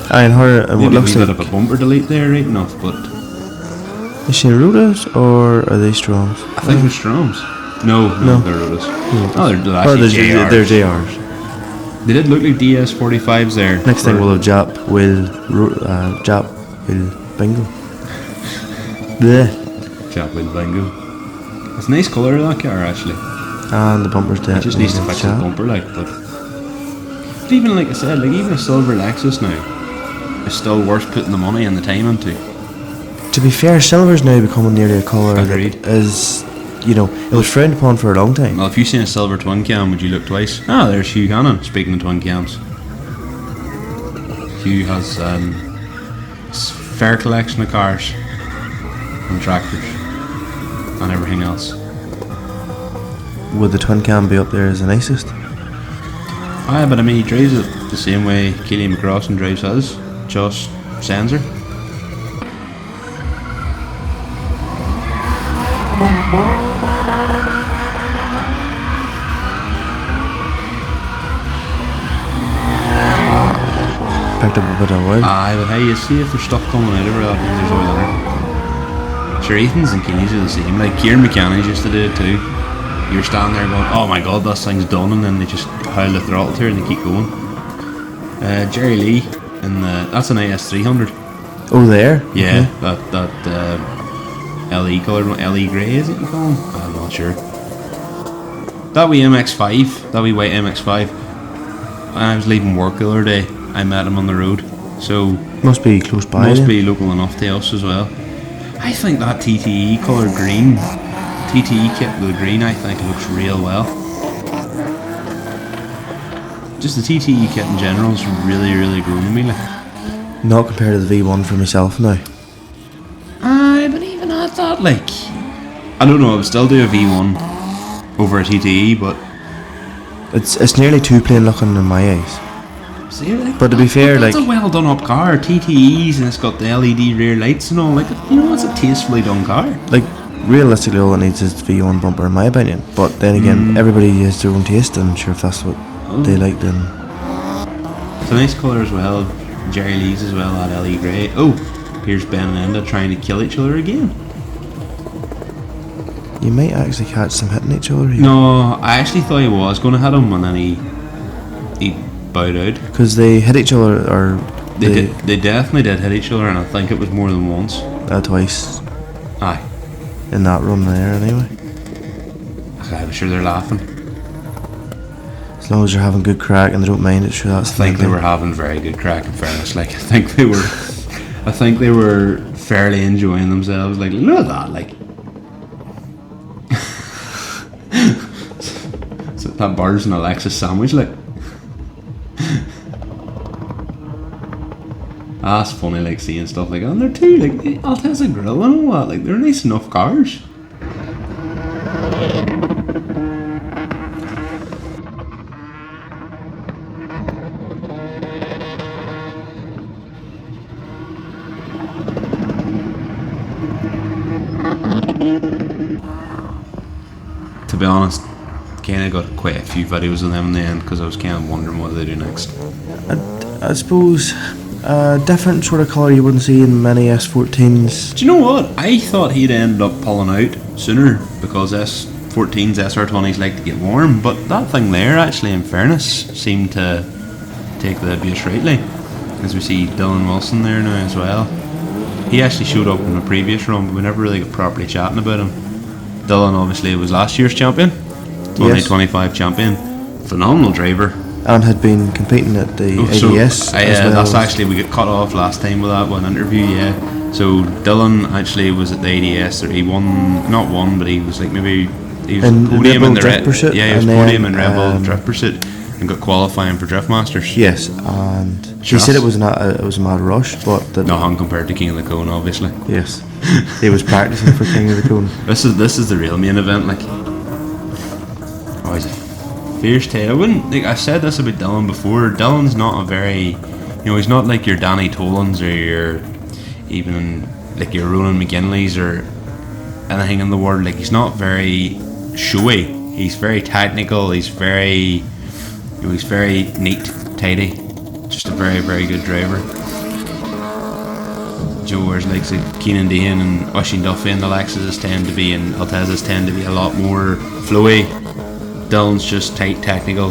And her, and what Maybe a looks wee like, bit of a bumper delete there, right enough, but is she Rudas or are they Strongs? I think they're Stroms. No, they're Rotas. Oh, they're actually JRs. They're JRs. They did look like DS45s there. Next thing we'll have Jap will bingo. Bleh. Jap with bingo. It's a nice colour that car actually. And the bumper's dead. It just needs to fix the bumper, like, but even like I said, like even a silver Lexus now is still worth putting the money and the time into. To be fair, silver's now becoming nearly a colour Agreed. that is, you know, it was frowned upon for a long time. Well, if you've seen a silver twin cam, would you look twice? Ah, there's Hugh Gannon. Speaking of twin cams, Hugh has a fair collection of cars and tractors and everything else. Would the twin cam be up there as the nicest? Aye, but I mean, he drives it the same way Keely McCrossan drives his, just sensor. Picked up a bit of oil. Aye, but hey, you see if there's stuff coming out of her, that means there's oil in her. Sure, Ethan's and Keely's are the same. Like, Kieran McCann used to do it too. You're standing there going, oh my god, this thing's done, and then they just howl the throttle to her and they keep going. Jerry Lee, that's an IS300. Oh, there? Yeah, Okay. that LE colour, LE grey is it you call them? I'm not sure. That wee MX-5, that wee white MX-5, when I was leaving work the other day, I met him on the road. So Must be close by. must then. be local enough to us as well. I think that TTE colour green, TTE kit with the green, I think looks real well. Just the TTE kit in general is really, really grown on me. Like. Not compared to the V1 for myself now. Aye, but even at that, like, I don't know, I would still do a V1 over a TTE, but It's nearly too plain looking in my eyes. see, like, But to be fair, that's like- a well done up car, TTEs, and it's got the LED rear lights and all. Like, you know, it's a tastefully done car. Like, realistically, all it needs is the V1 bumper, in my opinion. But then again, everybody has their own taste, and sure, if that's what they like, then. It's a nice colour as well. Jerry Lee's as well, that LE grey. Oh, here's Ben and Enda trying to kill each other again. You might actually catch them hitting each other here. No, I actually thought he was going to hit him, and then he bowed out. Because they hit each other, or They definitely did hit each other, and I think it was more than once. twice Aye. in that run there, anyway. I'm sure they're laughing. As long as you're having good crack and they don't mind it, sure, that's I think the they main were having very good crack, in fairness. Like, I think they were fairly enjoying themselves. Like, look at that, like. So that bird's an Alexis sandwich, like. That's funny, like, seeing stuff like that. And they're too, like, Alteza Grill and all that. Like, they're nice enough cars. To be honest, kind of got quite a few videos of them in the end because I was kind of wondering what they do next. I suppose Different sort of colour you wouldn't see in many S14s. Do you know what? I thought he'd end up pulling out sooner because S14s, SR20s like to get warm, but that thing there, actually, in fairness, seemed to take the abuse rightly. As we see Dylan Wilson there now as well. He actually showed up in the previous run, but we never really got properly chatting about him. Dylan obviously was last year's champion, 2025 champion, phenomenal driver. And had been competing at the ADS. That's actually, we got cut off last time with that one interview, yeah. So Dylan actually was at the ADS, or he won, not won, but he was like maybe, he was podium in the Drift Pursuit. Yeah, he was podium in Red Bull Drift Pursuit and got qualifying for Drift Masters. Yes, and he said it was a mad rush, but not compared to King of the Cone, obviously. Yes, he was practicing for King of the Cone. This is the real main event, like. Oh, he's a fierce tail. I wouldn't. Like, I've said this about Dylan before. Dylan's not a very, he's not like your Danny Tolans or your even like your Ronan McGinley's or anything in the world. Like, he's not very showy. He's very technical. He's very. He's very neat, tidy. Just a very, very good driver. Whereas like Keenan Dehan and Oisin Duffy and the Lexuses tend to be, and Altezas tend to be a lot more flowy. Dylan's just tight, technical,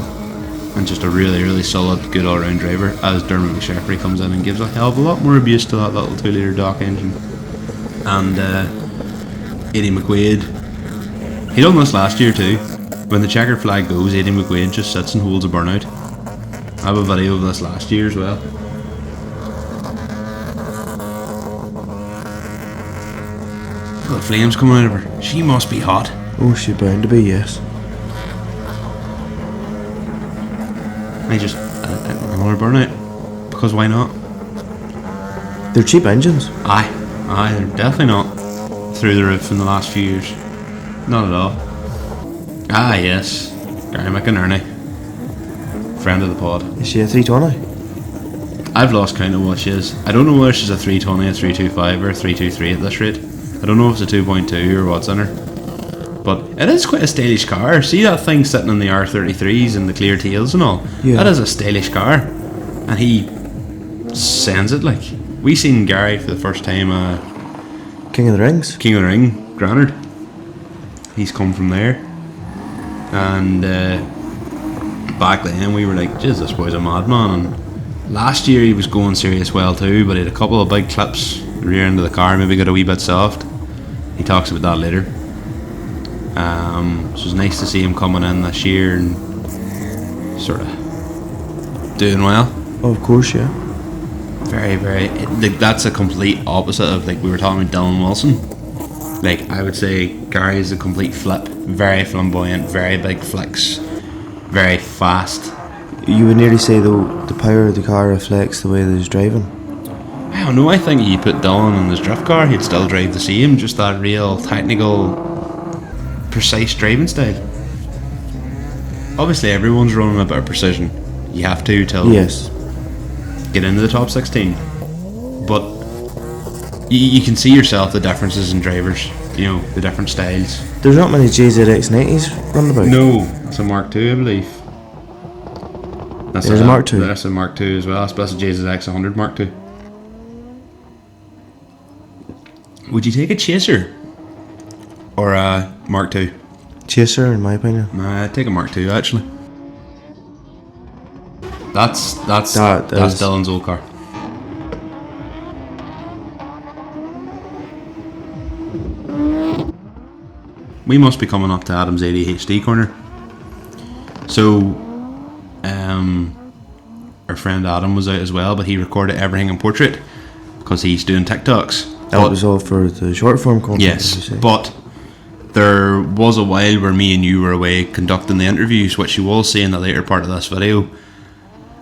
and just a really, really solid, good all-round driver. As Dermot McSheffrey comes in and gives a hell of a lot more abuse to that little 2-litre Dock engine. And Eddie McQuaid, he done this last year too. When the checkered flag goes, Eddie McQuaid just sits and holds a burnout. I have a video of this last year as well. Got flames coming out of her. She must be hot. Oh, she's bound to be, yes. I just another burnout, because why not? They're cheap engines. Aye, they're definitely not through the roof in the last few years. Not at all. Ah, yes, Gary McInerney, friend of the pod. Is she a 320? I've lost count of what she is. I don't know whether she's a 320, a 325 or a 323 at this rate. I don't know if it's a 2.2 or what's in her. But it is quite a stylish car. See that thing sitting in the R33s and the clear tails and all? Yeah. That is a stylish car. And he sends it like. We seen Gary for the first time King of the Rings? King of the Ring, Granard. He's come from there. And back then we were like, jeez, this boy's a madman. And last year he was going serious well too, but he had a couple of big clips. The rear end of the car maybe got a wee bit soft. He talks about that later. So it's nice to see him coming in this year and sort of doing well. Oh, of course, yeah. Very, very. Like, that's a complete opposite of, like, we were talking about Dylan Wilson. Like, I would say Gary is a complete flip. Very flamboyant, very big flicks, very fast. You would nearly say, though, the power of the car reflects the way that he's driving. I don't know, I think you put Dylan in his drift car, he'd still drive the same, just that real technical, precise driving style. Obviously, everyone's running a bit of precision. You have to yes. Get into the top 16. But you can see yourself the differences in drivers, the different styles. There's not many JZX90s running about. No, it's a Mark II, I believe. That's a Mark II. That's a Mark II as well. That's a JZX 100 Mark II. Would you take a Chaser or a Mark II? Chaser, in my opinion. Nah, I'd take a Mark II actually. That's Dylan's old car. We must be coming up to Adam's ADHD corner. So, our friend Adam was out as well, but he recorded everything in portrait because he's doing TikToks. That was all for the short form content. Yes, but there was a while where me and you were away conducting the interviews, which you will see in the later part of this video.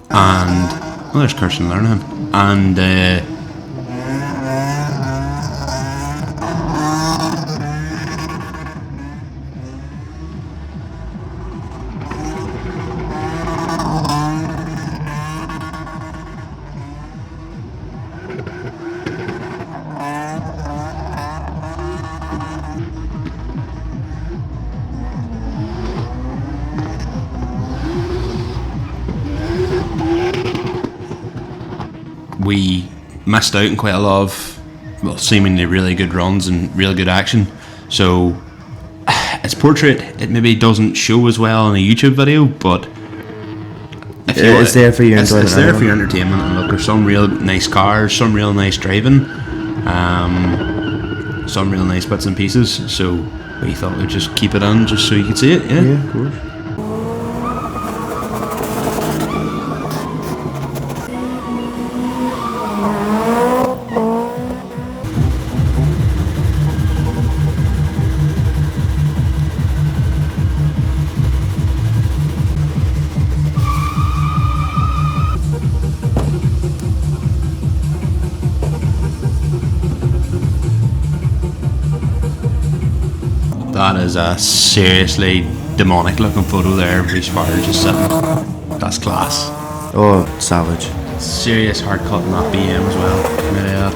And there's Kirsten Lernham. And we missed out on quite a lot of, well, seemingly really good runs and really good action. So its portrait, it maybe doesn't show as well in a YouTube video, but if you It's there for your it's enjoyment. there for your entertainment. And look, there's some real nice cars, some real nice driving, some real nice bits and pieces. So we thought we'd just keep it on just so you could see it. Yeah, of course. That is a seriously demonic looking photo there of Reece Farr just sitting. That's class. Oh, savage. Serious hard cut in that BM as well. Yeah.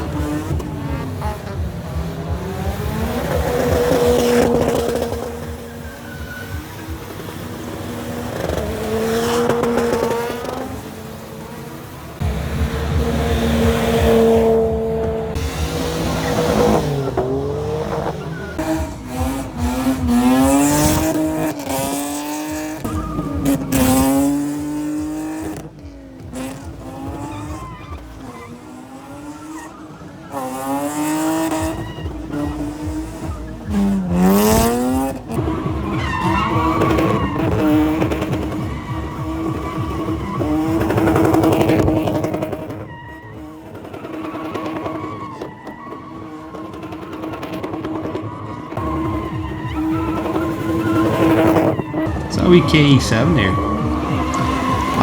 Are we KE7 there?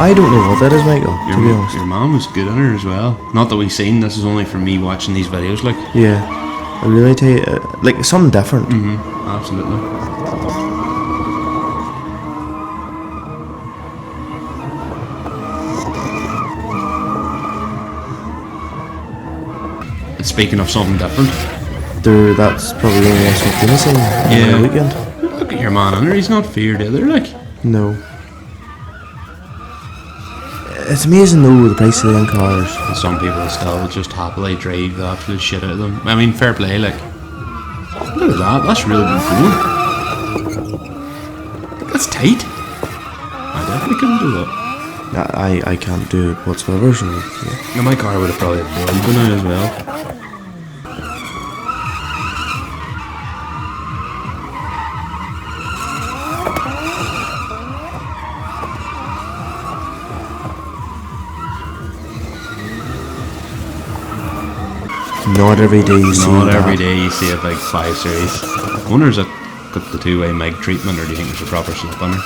I don't know what that is, Michael, to be honest. Your mom was good on her as well. Not that we've seen, this is only from me watching these videos, like. Yeah. I really tell you, like, something different. Absolutely. And speaking of something different, That's probably the only race we've been seeing on the weekend. look at your man under, he's not feared either, like. No. It's amazing though, the price of the cars. And some people still just happily drive the absolute shit out of them. I mean, fair play, like. Look at that, that's really been cool. That's tight. I definitely couldn't do that. I can't do it whatsoever, so yeah. Now my car would have probably boiled by now as well. Not every day you see Not that. every day you see a big 5 Series. I wonder, is it got the two-way MIG treatment, or do you think there's a proper slip on her?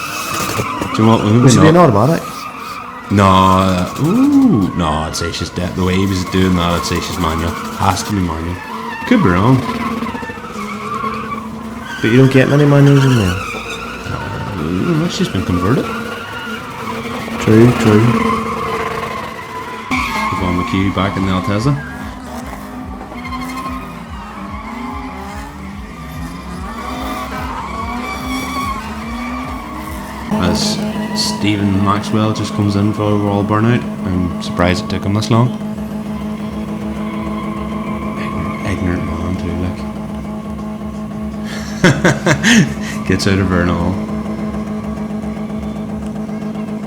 Do you know what? Maybe Must it be an not. automatic? No, I'd say she's dead. The way he was doing that, I'd say she's manual. Has to be manual. Could be wrong. But you don't get many manuals in there. She's been converted. True. Yvonne McHugh back in the Altezza. As Stephen Maxwell just comes in for overall burnout. I'm surprised it took him this long. Ignorant man too, like. Gets out of Vernal.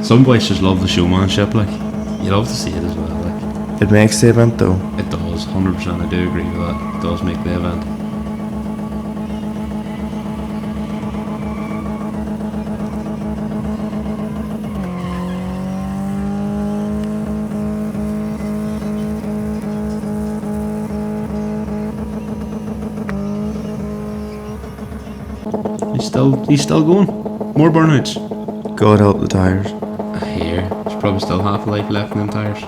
Some boys just love the showmanship, like. You love to see it as well, like. It makes the event though. It does, 100%. I do agree with that. It does make the event. He's still going. More burnouts. God help the tyres. Here, there's probably still half a life left in them tyres.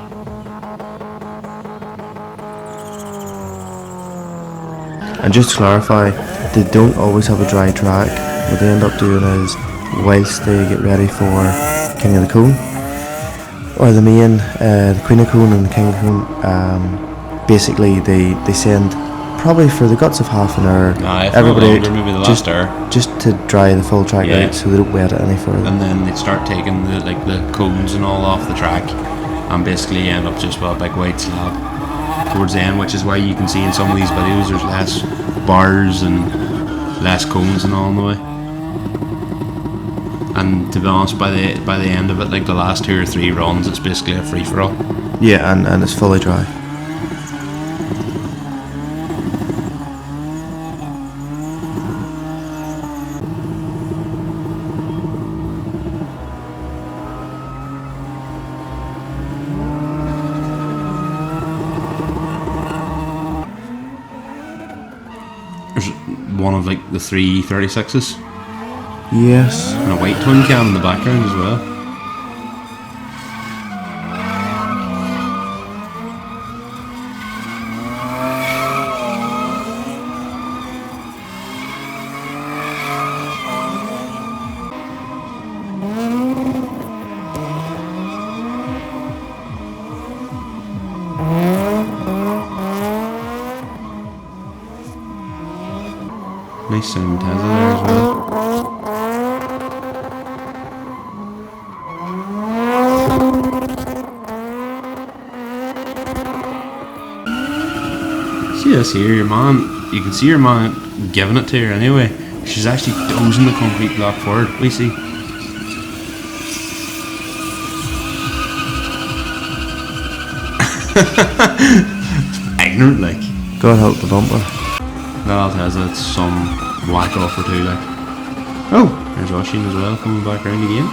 And just to clarify, they don't always have a dry track. What they end up doing is, whilst they get ready for King of the Cone, or the main, the Queen of Cone and the King of the Cone, basically they send, probably for the guts of half an hour, everybody longer, maybe the last hour. just to dry the full track out so they don't wet it any further. And then they'd start taking the cones and all off the track, and basically you end up just with a big white slab towards the end, which is why you can see in some of these videos there's less bars and less cones and all on the way. And to be honest, by the end of it, like the last 2 or 3 runs, it's basically a free for all. Yeah, and it's fully dry. There's one of like the 336s. Yes. And a white twin cam in the background as well. Nice sound Tesla there as well. See this here, your man, you can see your man giving it to her anyway. She's actually dozing the concrete block forward, we see. Ignorant like. God help the bumper. That'll tell us it's some whack off or two like. Oh, there's Oshin as well coming back around again.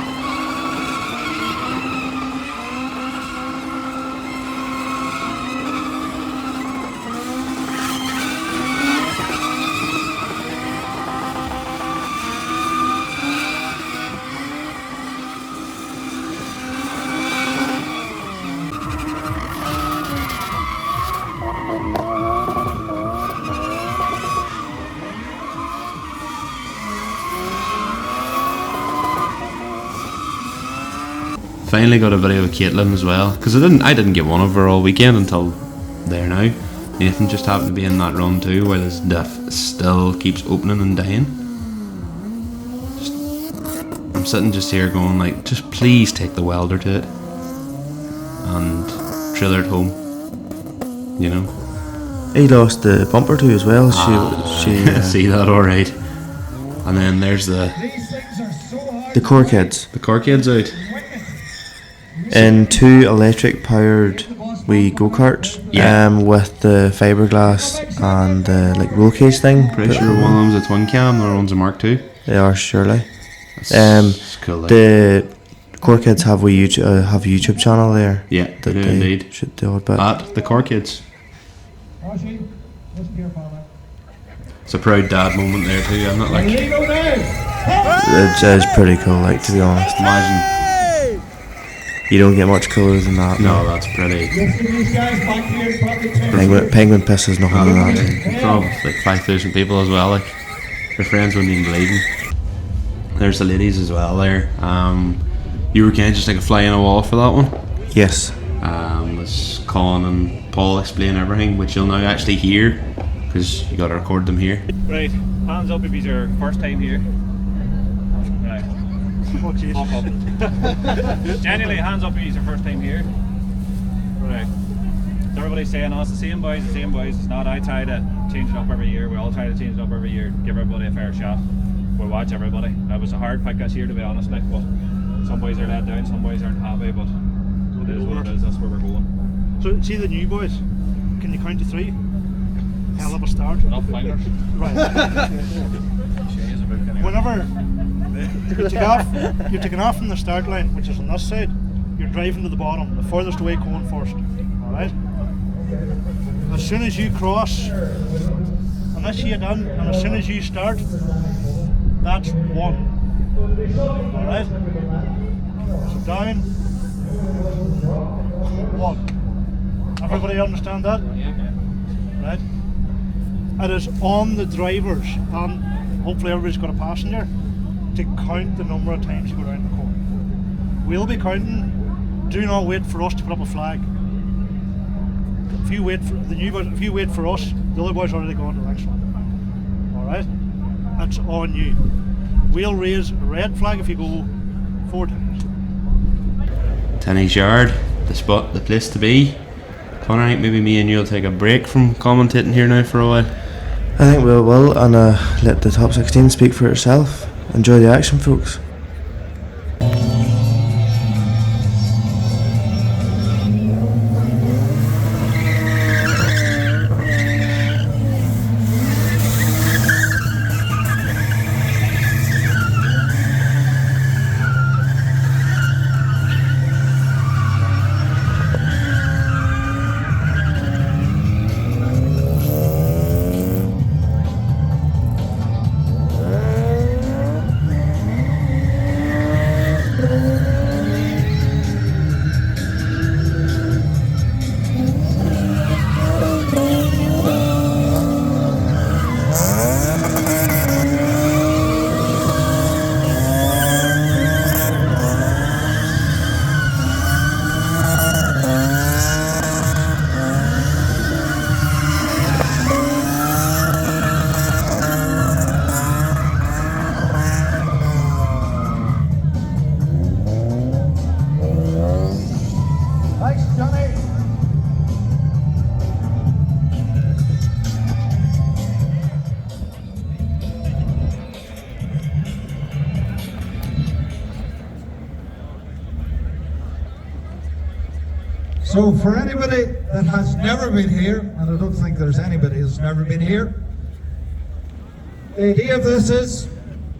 Finally got a video of Caitlin as well, because I didn't get one of her all weekend until there now. Nathan just happened to be in that run too, while his diff still keeps opening and dying. I'm sitting just here going like, just please take the welder to it and trailer it home, you know. He lost the bumper too as well. She see that alright. And then there's the core kids. The core kids out. And 2 electric powered wee go-karts, with the fiberglass and the like roll cage thing. Pretty sure one of them's a twin cam, the other one's a Mark II. They are surely. That's cool, like. The core kids have a YouTube channel there. Yeah, that they do indeed. Should do it, but at the core kids. It's a proud dad moment there too, isn't it? Like, it's pretty cool, like, to be honest. Imagine. You don't get much cooler than that. No, that's pretty. Penguin piss is nothing than that. Probably like 5,000 people as well. Like, your friends wouldn't even believe me. There's the ladies as well there. You were kind of just like a fly in a wall for that one. Yes. Was Colin and Paul explain everything, which you'll now actually hear because you got to record them here. Right, hands up if it's your first time here. Right. Oh jeez. Genuinely, hands up if it's your first time here. Right. So everybody's saying, oh, it's the same boys, the same boys. It's not. I try to change it up every year. We all try to change it up every year. Give everybody a fair shot. We watch everybody. That was a hard pick this year, to be honest. Like, but some boys are let down, some boys aren't happy, but it is what it is. That's where we're going. So, see the new boys, can you count to 3? Hell of a start. Enough fingers. Right. Whenever you're taking off from the start line, which is on this side, you're driving to the bottom, the furthest away cone first. Alright? As soon as you cross, initiate in, and as soon as you start, that's 1. Alright? So down, 1. Everybody understand that? Right? It is on the drivers, and hopefully everybody's got a passenger, to count the number of times you go around the corner. We'll be counting. Do not wait for us to put up a flag. If you wait for the new boys, if you wait for us, the other boys are already gone to the next one. Alright? That's on you. We'll raise a red flag if you go 4 times. Tenny's Yard, the place to be. Connor, I think maybe me and you'll take a break from commentating here now for a while. I think we will, and let the top 16 speak for itself. Enjoy the action, folks. So for anybody that has never been here, and I don't think there's anybody who's never been here, the idea of this is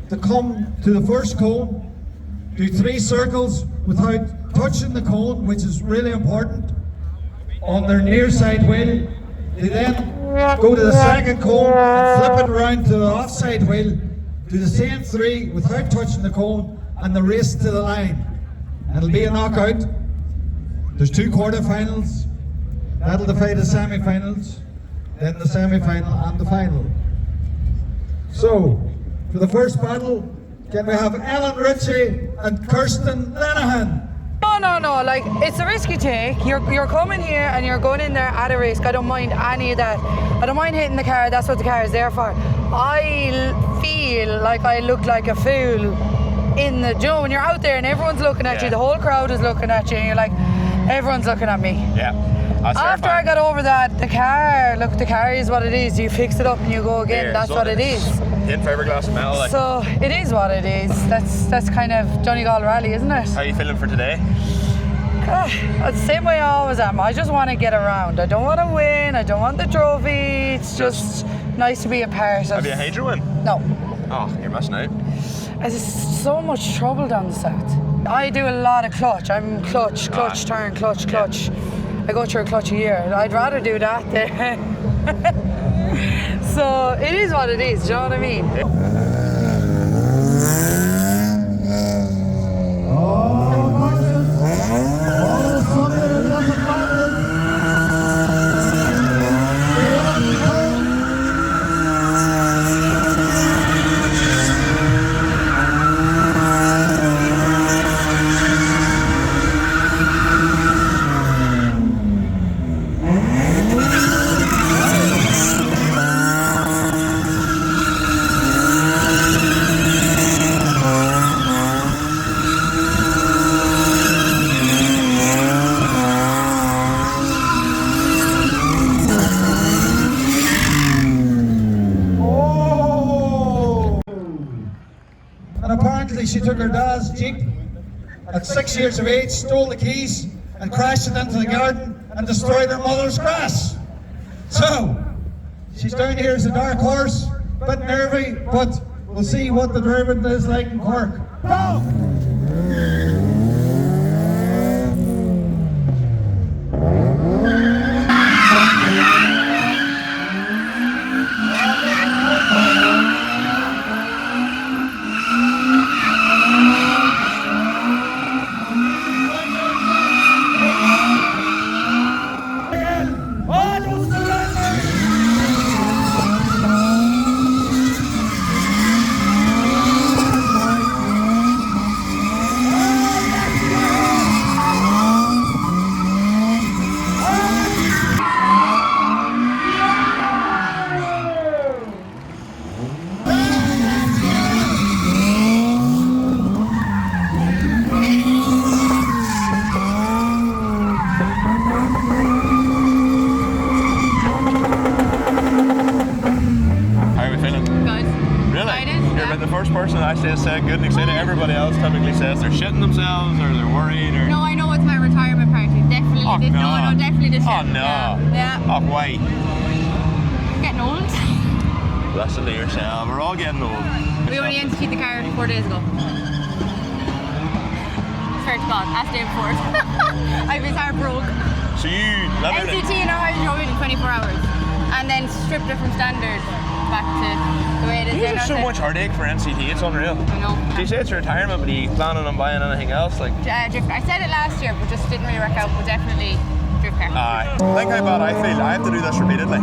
to come to the first cone, do 3 circles without touching the cone, which is really important, on their near side wheel. They then go to the second cone and flip it around to the off side wheel, do the same 3 without touching the cone, and the race to the line. It'll be a knockout. There's 2 quarterfinals. That'll defy the semi-finals, then the semi-final and the final. So, for the first battle, can we have Ellen Ritchie and Kirsten Lenihan? No, like, it's a risky take. You're coming here and you're going in there at a risk. I don't mind any of that. I don't mind hitting the car, that's what the car is there for. I feel like I look like a fool in the, when you're out there and everyone's looking at you, the whole crowd is looking at you, and you're like, everyone's looking at me. Yeah. After I got over that, the car is what it is. You fix it up and you go again. Yeah, that's so what it is. Thin fiberglass and metal. Like. So it is what it is. That's kind of Donegal Rally, isn't it? How are you feeling for today? The same way I always am. I just want to get around. I don't want to win. I don't want the trophy. It's just nice to be a part of. Have you a Hydra win? No. Oh, you're missing out. There's so much trouble down the south. I do a lot of clutch. I'm clutch, turn, clutch. I go through a clutch a year. I'd rather do that there. So it is what it is, do you know what I mean? She took her dad's Jeep at 6 years of age, stole the keys and crashed it into the garden and destroyed her mother's grass. So, she's down here as a dark horse, a bit nervy, but we'll see what the driving is like in Cork. Go! Oh, No, definitely this year. Oh, no. Yeah. Oh, why? Getting old. Listen to yourself. We're all getting old. We only emptied the car 4 days ago. Swear to God, ask Dave Ford. I've been broke. So you literally... NCT and I drove it in 24 hours. And then stripped it from standard back to the way it is. You there have so now. much heartache for NCT, it's unreal. I know. Do you say it's retirement, but are you planning on buying anything else? Like, Drift. I said it last year, but just didn't really work out. But definitely drift car. aye. Think how bad I feel. I have to do this repeatedly.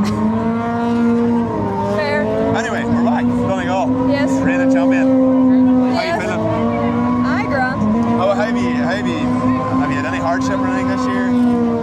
Fair. Anyway, we're back. Donegal. Yes. Reigning champion. How you feeling? Aye, grand. Oh, have you had any hardship or anything this year?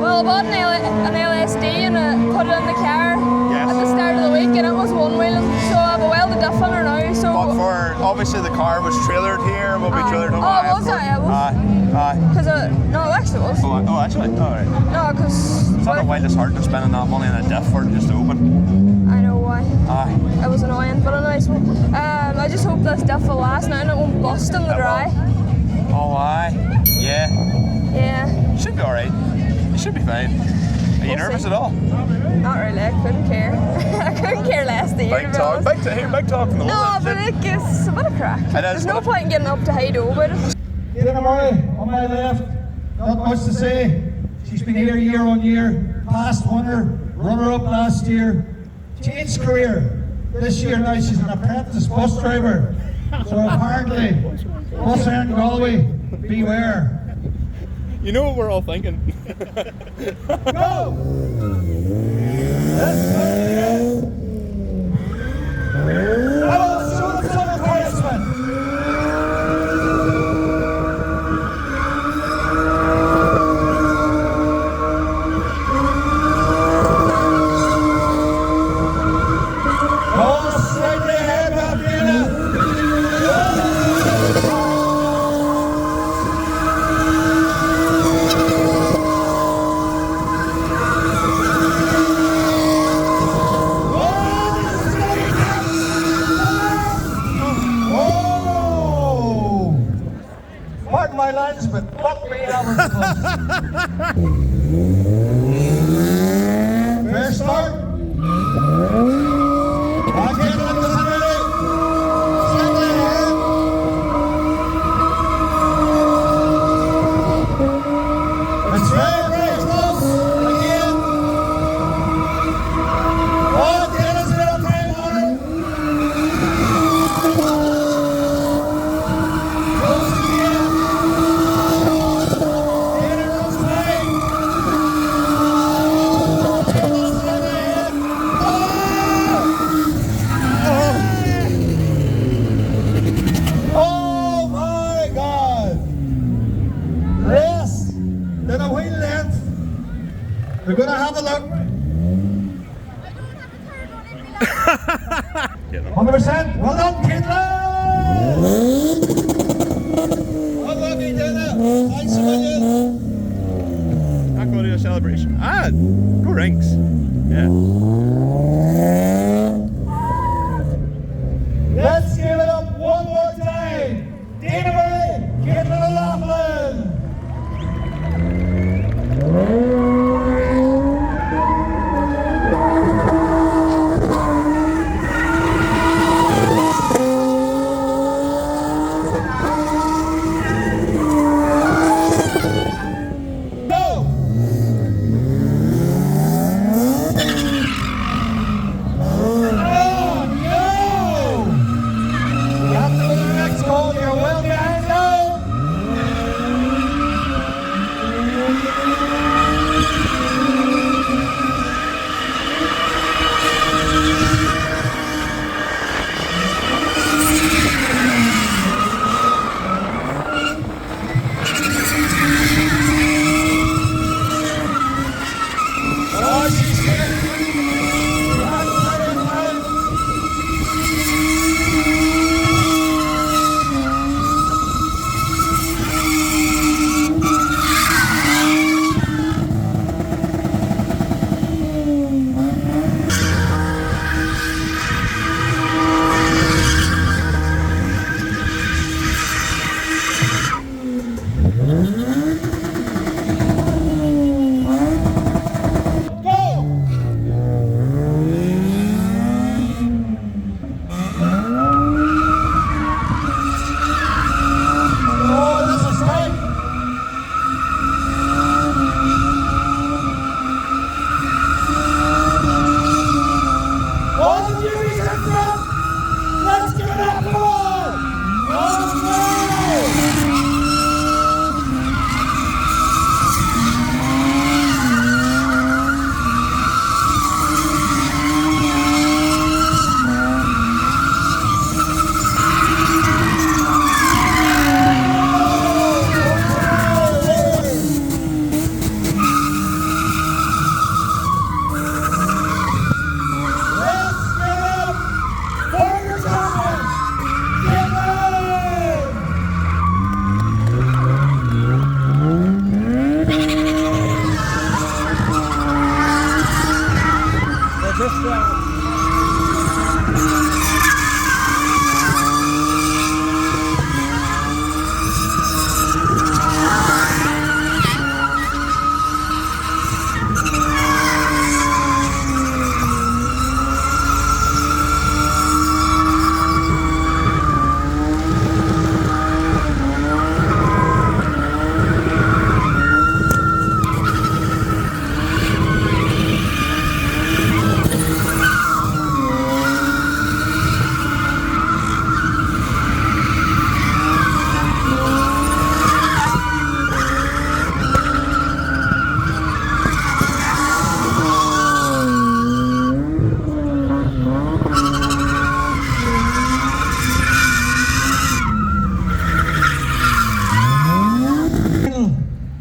Well, I bought an LSD and put it in the car Yes. at the start of the week, and it was one wheeling. So I have a welded diff on her now. So. But for obviously the car was trailered here, will be trailered home. Oh, was it? Aye. Because no, actually it was. Oh, actually? Alright. No, because. It's not the wildest heart to spending that money on a diff for it just to open. I know why. Aye. It was annoying, but anyway, so, I just hope this diff will last now and it won't bust in the dry. Oh, aye. Yeah. Yeah. Should be alright. You should be fine. Are you nervous at all? Not really, I couldn't care. I couldn't care less than you. Big talk from the No, woman. but it gives a bit of crack. There's no point in getting up to Heido about it. Aidan Murray on my left, not much to say. She's been here year on year, past winner, runner-up last year. Changed career. This year now she's an apprentice bus driver. So apparently, bus in Galway, beware. You know what we're all thinking. Go! Hello, Summer Policeman. Pardon my language, but fuck me, fair start. Back in with the penalty. Second ahead. It's very close. Again. Oh, Dennis got a time on it. Close again. Dennis playing. Oh my God! Yes, then a wheel length. We're gonna have a look. 100%. Well done, Kinlan. Well done, Kinlan. Thanks a million. Not going to a celebration. Go Rings. Yeah. Let's give it up one more time. Dana Murray, Kinlan O'Loughlin. Go!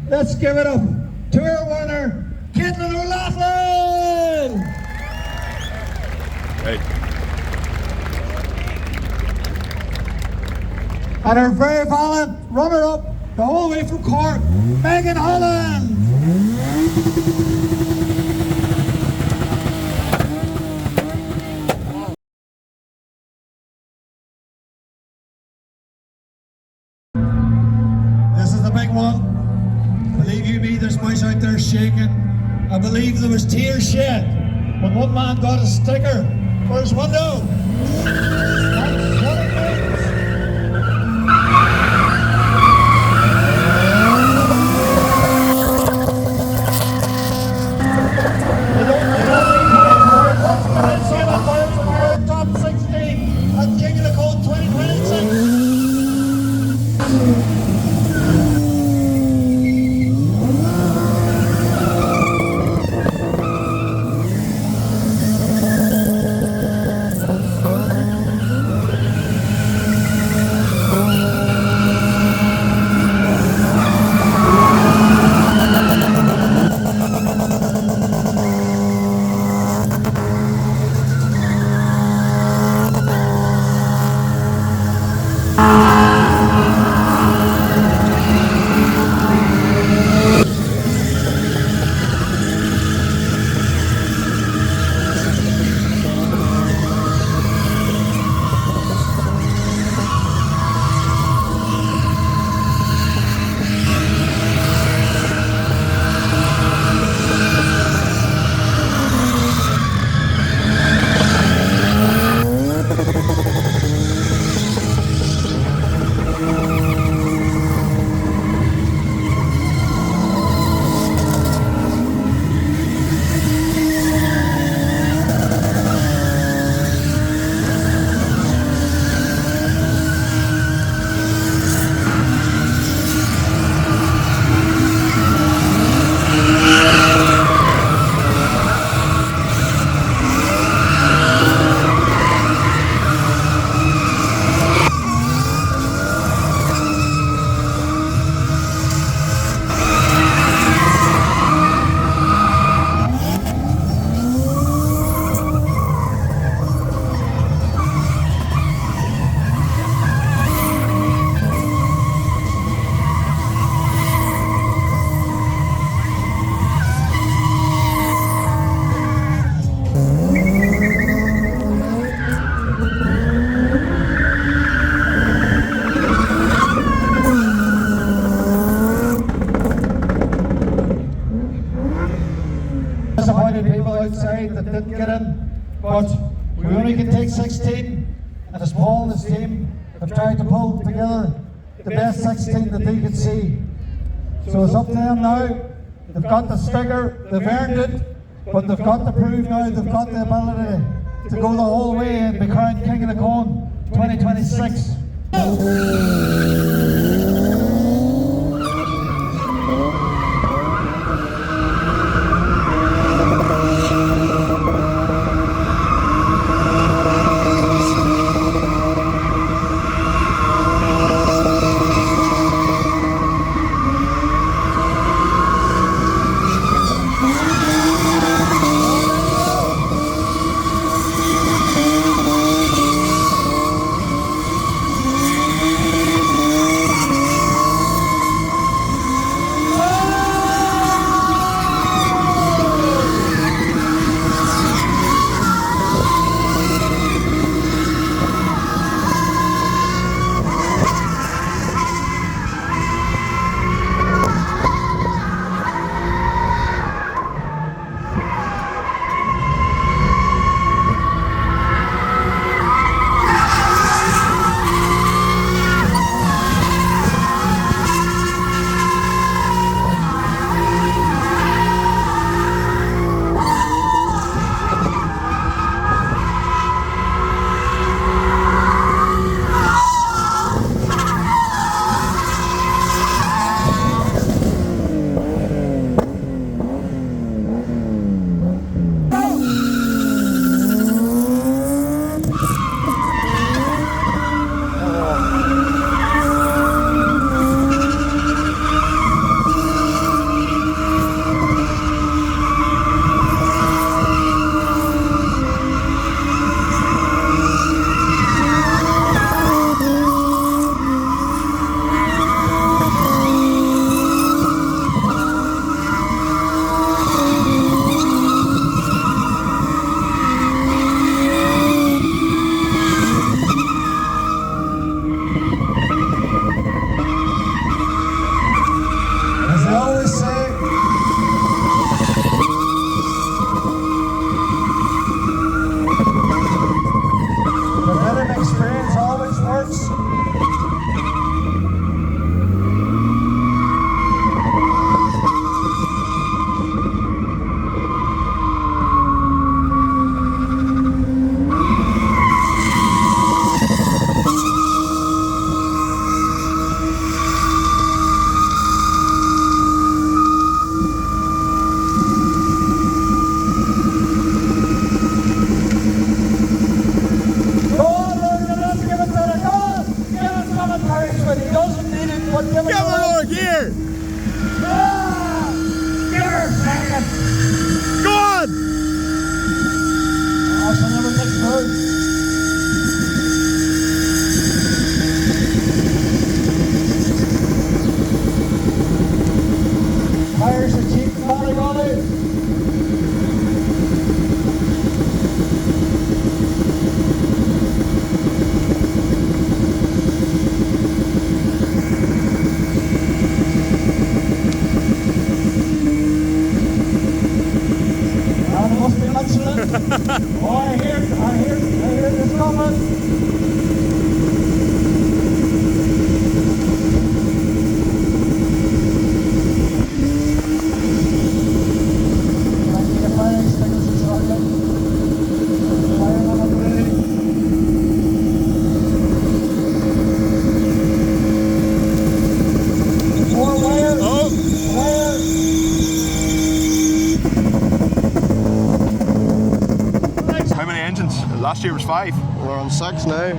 Let's give it up to our winner, Caitlin O'Loughlin! Right. And our very valiant runner-up the whole way from Cork, Megan Holland! This is the big one. Believe you me, there's boys out there shaking. I believe there was tears shed when one man got a sticker for his window. That's what it means. Top 16 at King of the Cone 2026. Disappointed people outside that didn't get in, but we only can take 16, and as Paul and his team have tried to pull together the best 16 that they can see. So it's up to them now. They've got the sticker, they've earned it, but they've got to prove now they've got the ability to go the whole way and be crowned King of the Cone 2026. Irish achievement, Ballygonny. And must be excellent. Oh, I hear this coming. How many engines? Last year was 5. We're on 6 now.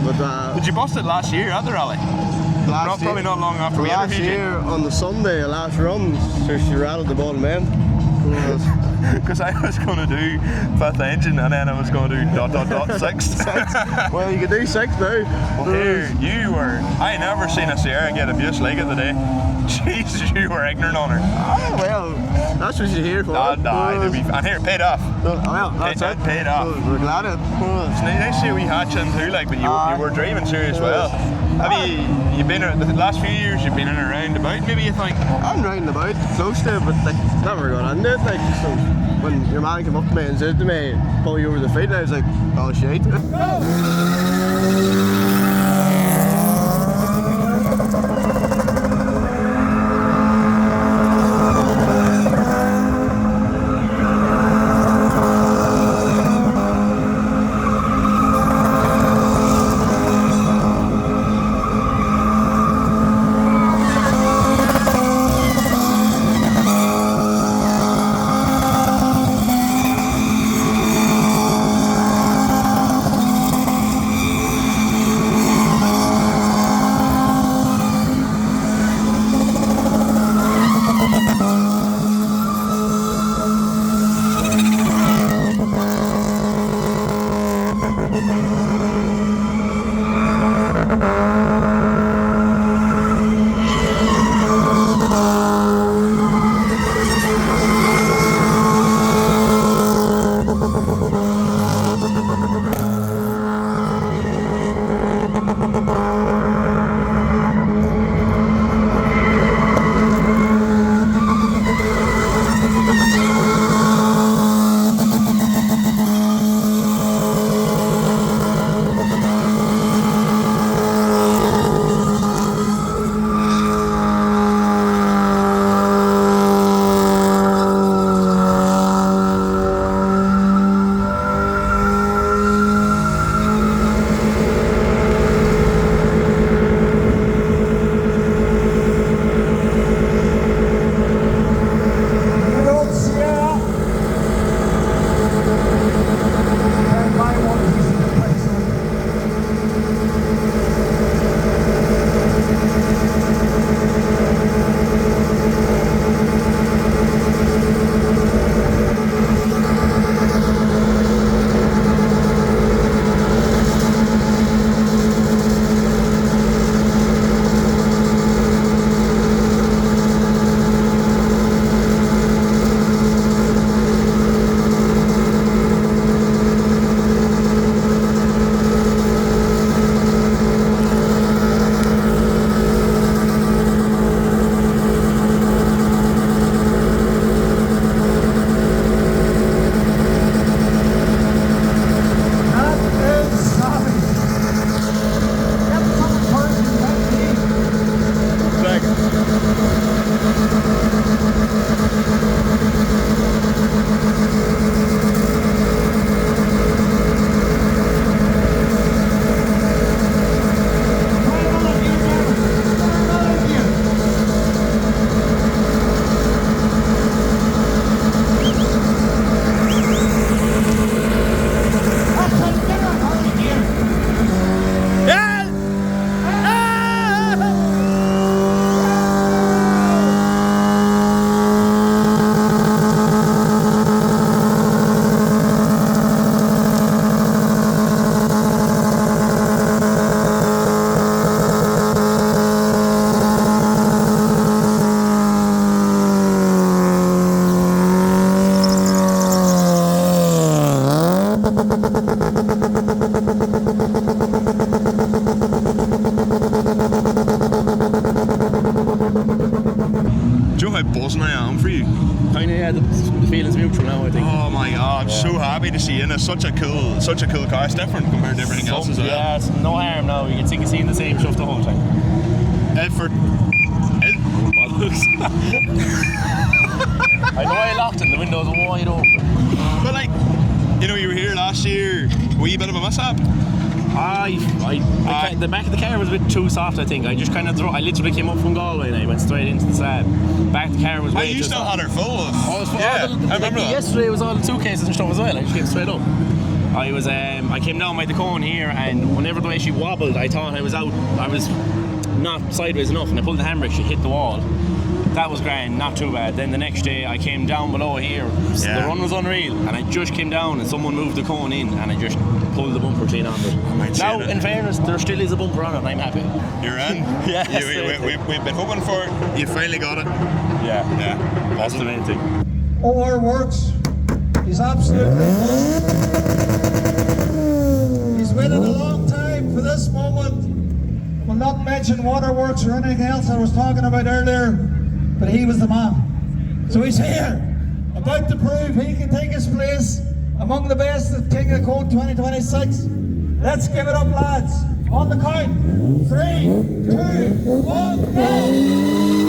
But Did you bust it last year at the rally? Probably not long after we last interviewed year on the Sunday, last run, so she rattled the bottom end. Because I was going to do 5th engine and then I was going to do ... 6th. Well, you can do 6 now. Well, here, you were... I never seen a Sierra get abuse like it today. Jeez, you were ignorant on her. Oh, well, that's what you're here for. And here, it paid off. Well, that's it. Paid off. We're glad it. It's nice to see we hatch in too, like, but you were driving serious well. Have you been, the last few years, you've been in a roundabout, maybe you think? I'm round about, close to it, but like, never got into it. Like, so when your man came up to me and said to me, pull you over the feet, and I was like, oh shit. how buzzing I am for you? Kind of, yeah, the feeling's mutual now, I think. Oh my god, I'm so happy to see you in it. Such a cool car. It's different compared to everything else as well. Yeah, it's no harm now. You can see seeing the same stuff the whole time. I know I locked it, the windows are wide open. But like, you know, you were here last year, a wee bit of a mishap. The back of the car was a bit too soft, I think. I just kind of I literally came up from Galway and I went straight into the slab. Back of the car was way you too still soft. had her full of. I remember that. Yesterday was all the suitcases and stuff as well. I just came straight up. I came down by the cone here, and whenever the way she wobbled, I thought I was not sideways enough, and I pulled the handbrake, she hit the wall. That was grand, not too bad. Then the next day I came down below here, the run was unreal, and I just came down and someone moved the cone in and I just pulled the bumper clean onto it. Now, in fairness, there still is a bumper on it and I'm happy. You're in? Yes. We've been hoping for it, you finally got it. Yeah, that's the main thing. OR Works, he's absolutely he's waited a long time for this moment. We'll not mention Waterworks or anything else I was talking about earlier, but he was the man. So he's here, about to prove he can take his place among the best at King of the Cone 2026. Let's give it up, lads. On the count. 3, 2, 1, go!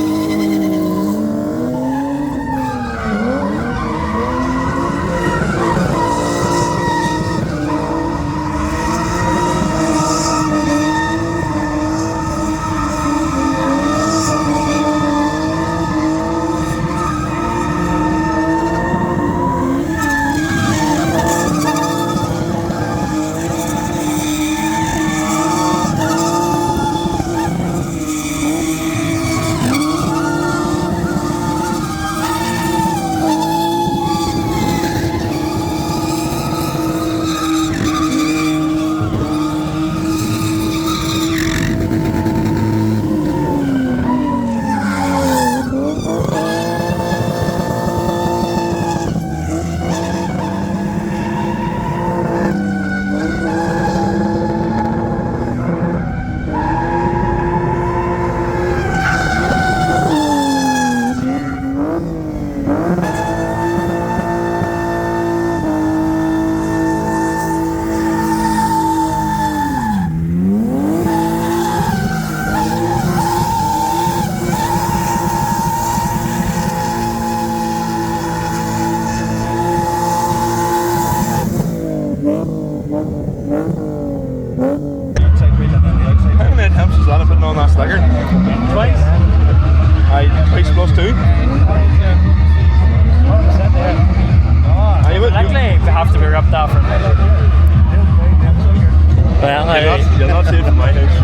You're not safe in my house.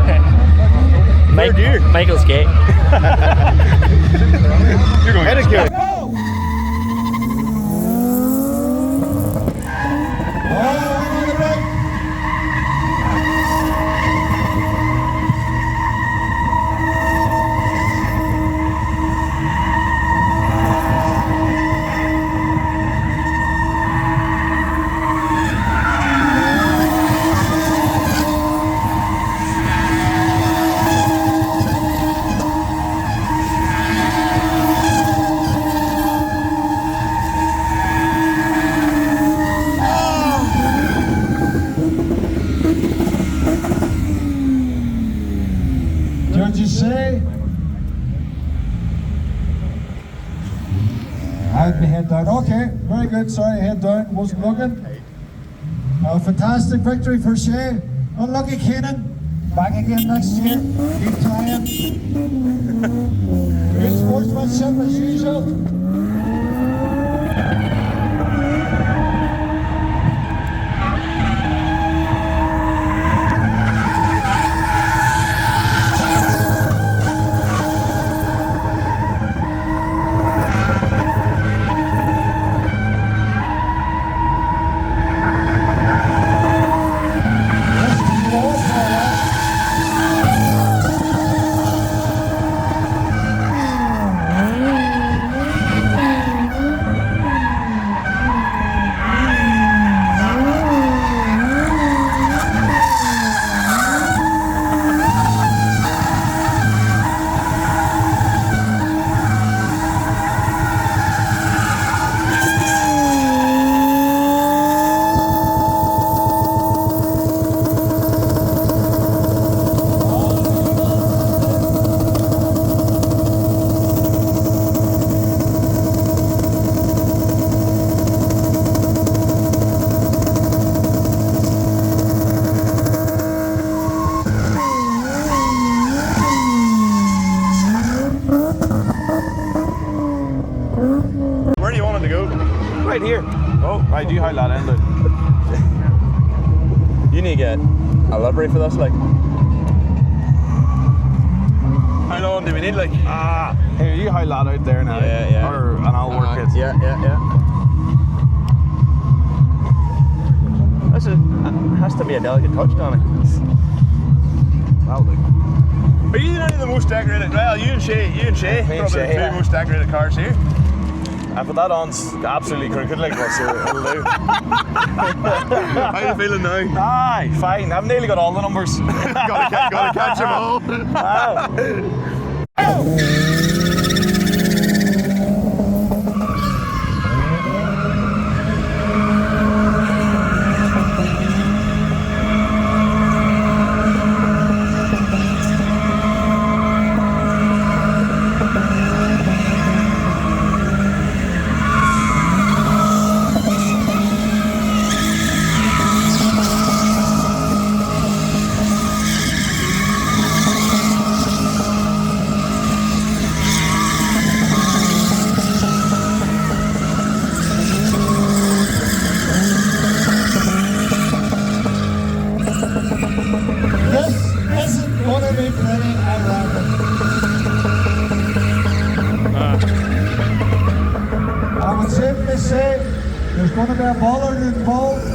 Michael's gay. You're going to get it. Okay, very good. Sorry, head down. Wasn't looking. A fantastic victory for Shea. Unlucky Keenan. Back again next year. Keep trying. Good sportsmanship as usual. right here. Oh, right, you hold that end out. You need to get a livery for this, like. How long do we need, like? Here, you hold that out there now. Yeah. And I'll work it. Yeah. This has to be a delicate touch, Donny. That'll do. Are you any of the most decorated? Well, you and Shay, probably the two most decorated cars here. I put that on absolutely crooked, like this, so it'll do. How are you feeling now? Aye, fine. I've nearly got all the numbers. gotta catch them all. This isn't going to be pretty, I reckon. I would simply say there's going to be a bollard involved.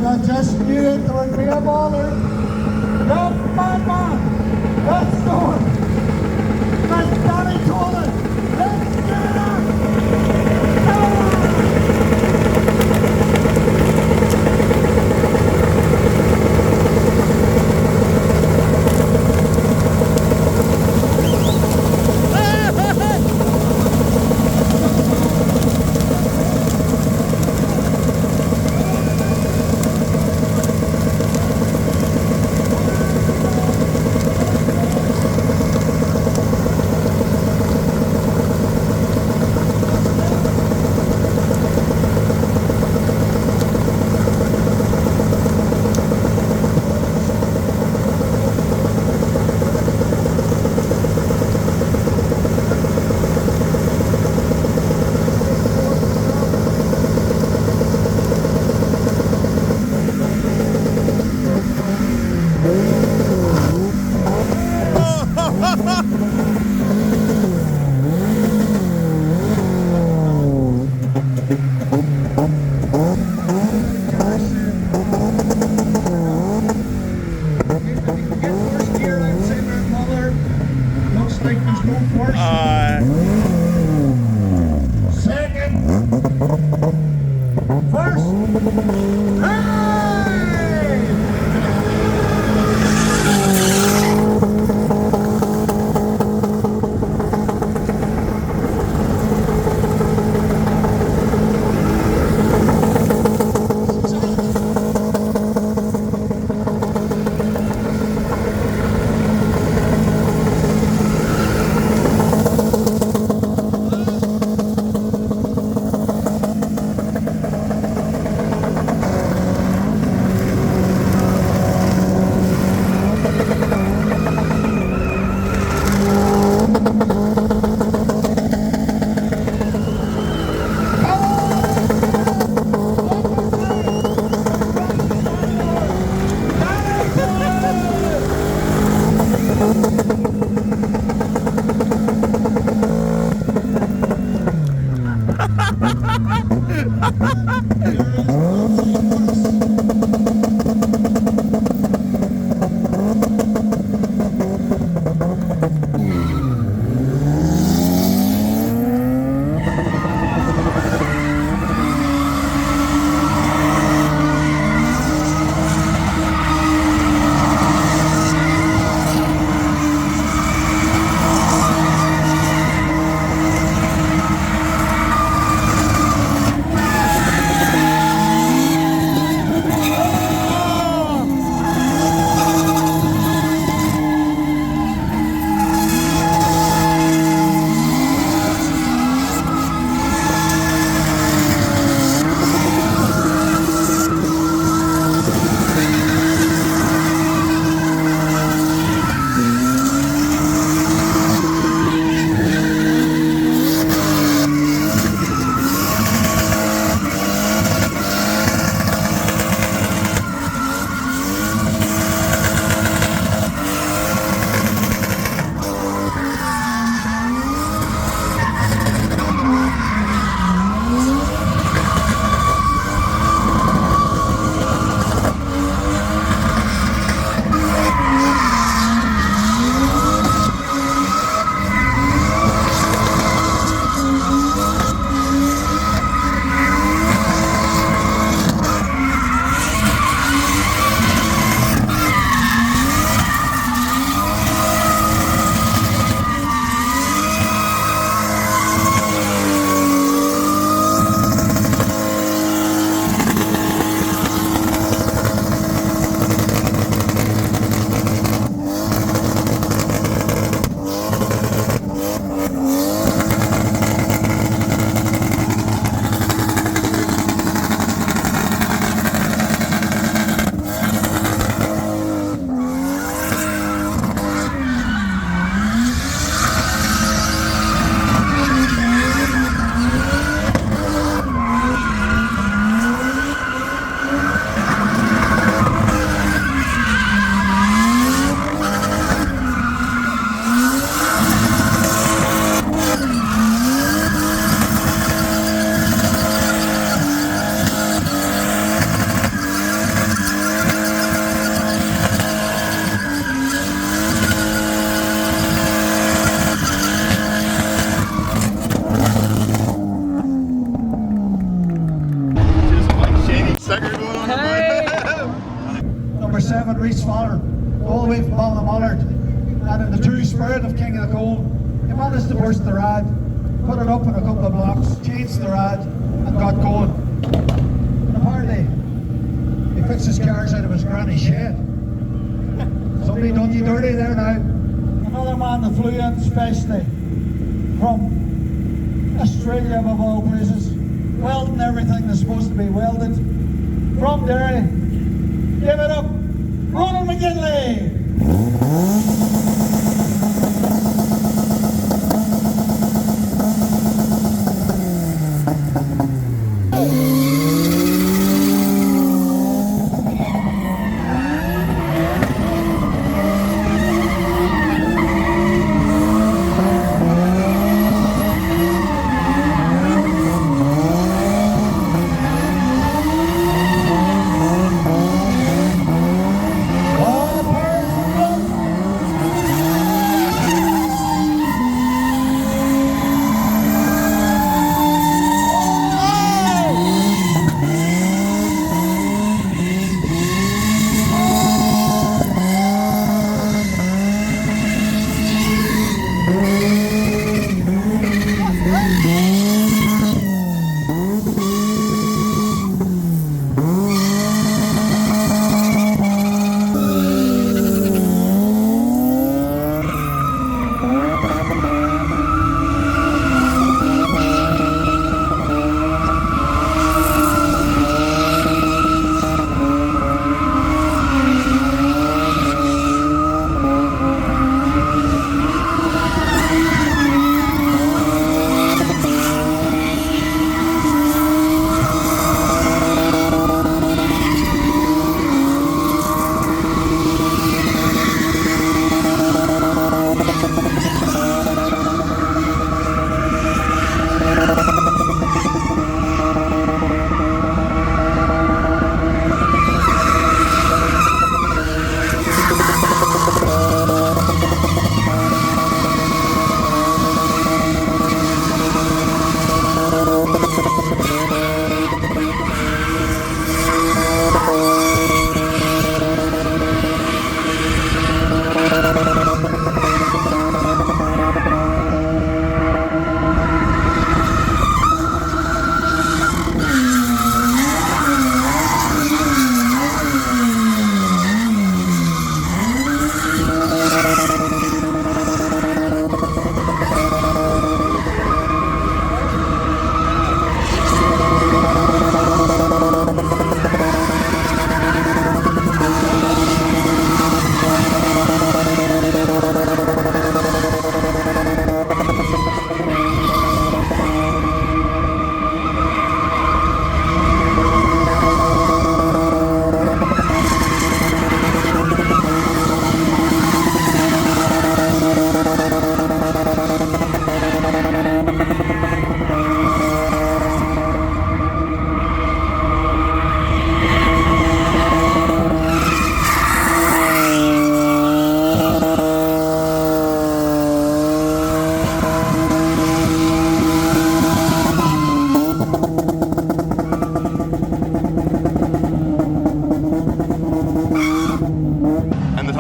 I just knew it would be a bollard. That's my man. That's going. That's Donny Colin. Let's get it up. sticker going on. Number 7, Reese Fowler, all the way from Ballymullard. And in the true spirit of King of the Cone, he managed to burst the rad, put it up in a couple of blocks, changed the rad, and got going. And apparently, he fixed his cars out of his granny's shed. Somebody done you dirty there now. Another man that flew in specially from Australia, above all places, welding everything that's supposed to be welded. From Derry, give it up, Ronald McGinley!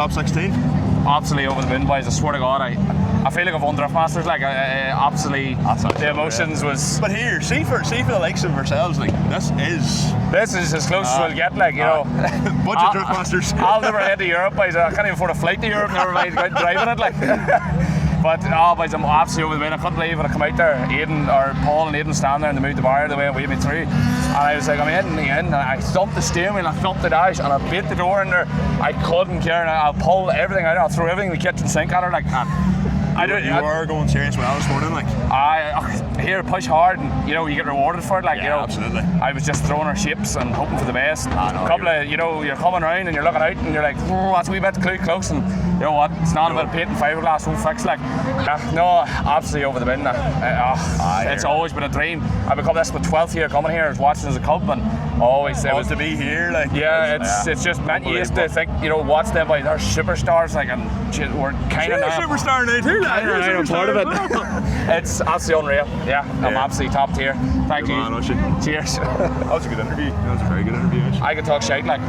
top 16? Absolutely over the moon, boys. I swear to God, I feel like I've won Drift Masters. Like, absolutely, the emotions was. But here, see for the likes of ourselves, like this is as close as we'll get. Like, you know, budget Drift Masters. I'll never head to Europe, boys. I can't even afford a flight to Europe. Never mind driving it, like. But boys, I'm absolutely over the moon. I couldn't believe when I come out there. Paul and Aidan stand there in the mood to bar the way it waved me through. And I was like, I'm in. And I thumped the steering wheel, I thumped the dash, and I bit the door in there. I couldn't care. And I'll pull everything out. I'll throw everything in the kitchen sink at her. Like, you were going serious well this morning, like. Here, push hard, and you know you get rewarded for it. Like, yeah, you know, absolutely. I was just throwing her ships and hoping for the best. You're coming around and you're looking out and you're like, oh, that's a wee bit close, and you know what? It's not about painting fiberglass won't fix. Like, no, absolutely over the bin. It's always been a dream. I've become this my 12th year coming here, watching as a cub, and always it was to be here. Like, it's just meant you used to think, you know, watch them by they're superstars, like, and we're kind of superstar now too. I'm part of it. That's the unreal. Yeah, I'm absolutely top tier. Thank you. Man, Oisin. Cheers. That was a good interview. That was a very good interview. Oisin. I could talk shite like.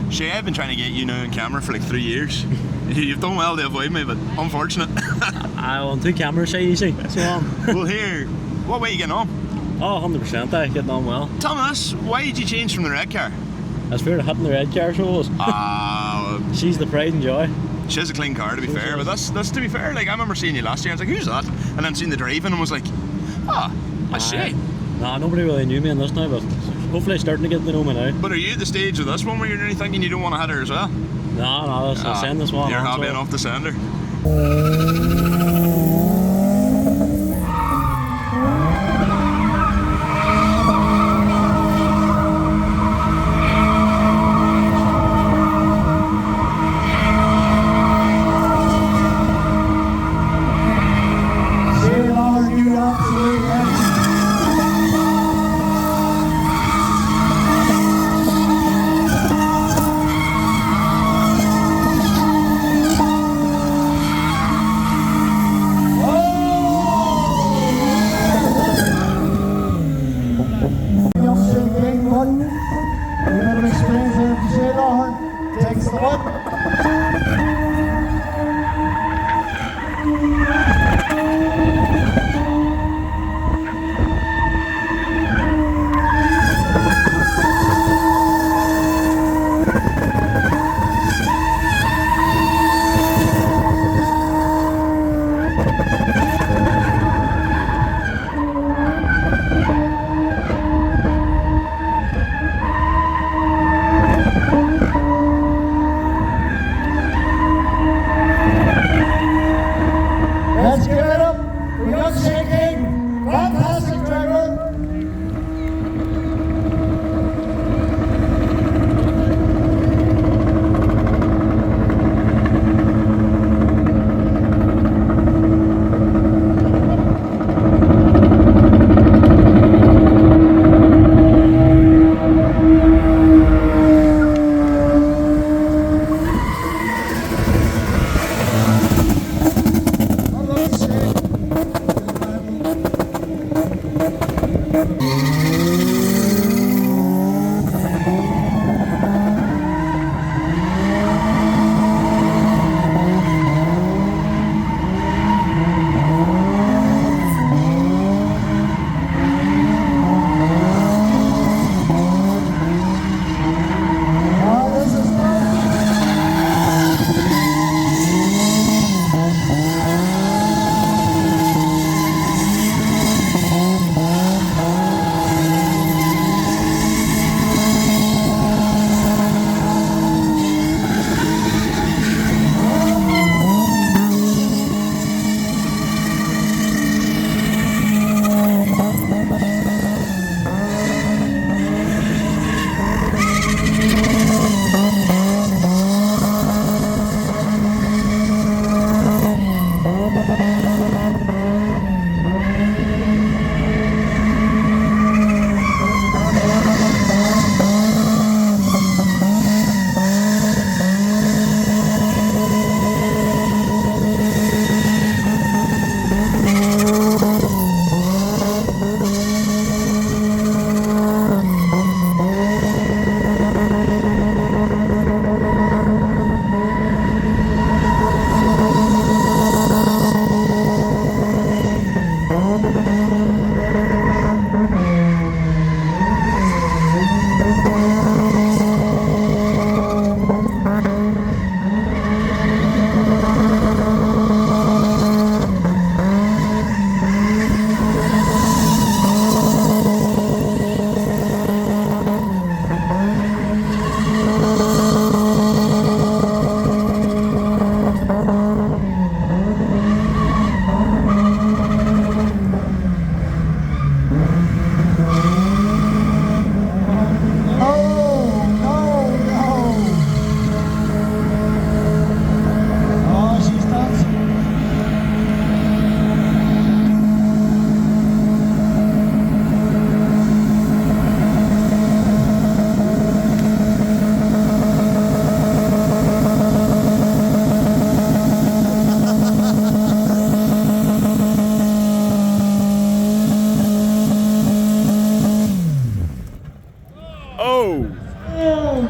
Shay, I've been trying to get you now on camera for like 3 years. You've done well to avoid me, but unfortunate. I want two cameras, Shay, you see. So well, here, what way are you getting on? Oh, 100%, getting on well. Tell me this, why did you change from the red car? I was feared of hitting the red car, so it was. She's the pride and joy. She has a clean car, to be fair, but that's to be fair. Like, I remember seeing you last year, I was like, who's that? And then seeing the driving and was like, that's Shay. Nah, nobody really knew me in this now, but hopefully starting to get to know me now. But are you at the stage of this one where you're nearly thinking you don't want to hit her as well? No, I'll send this one. You're happy enough to send her.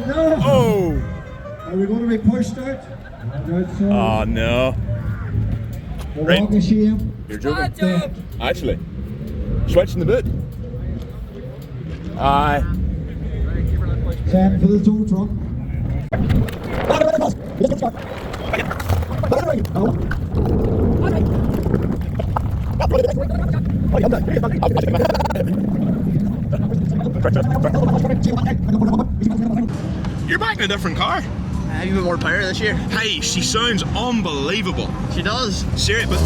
no! Oh! Are we going to be pushed out? Oh no. The Right. walk of shame. You're joking. Actually. Switching the boot. Aye. Send for the tow truck. You're back in a different car. Have you been more power this year? Hey, she sounds unbelievable. She does. Serious, but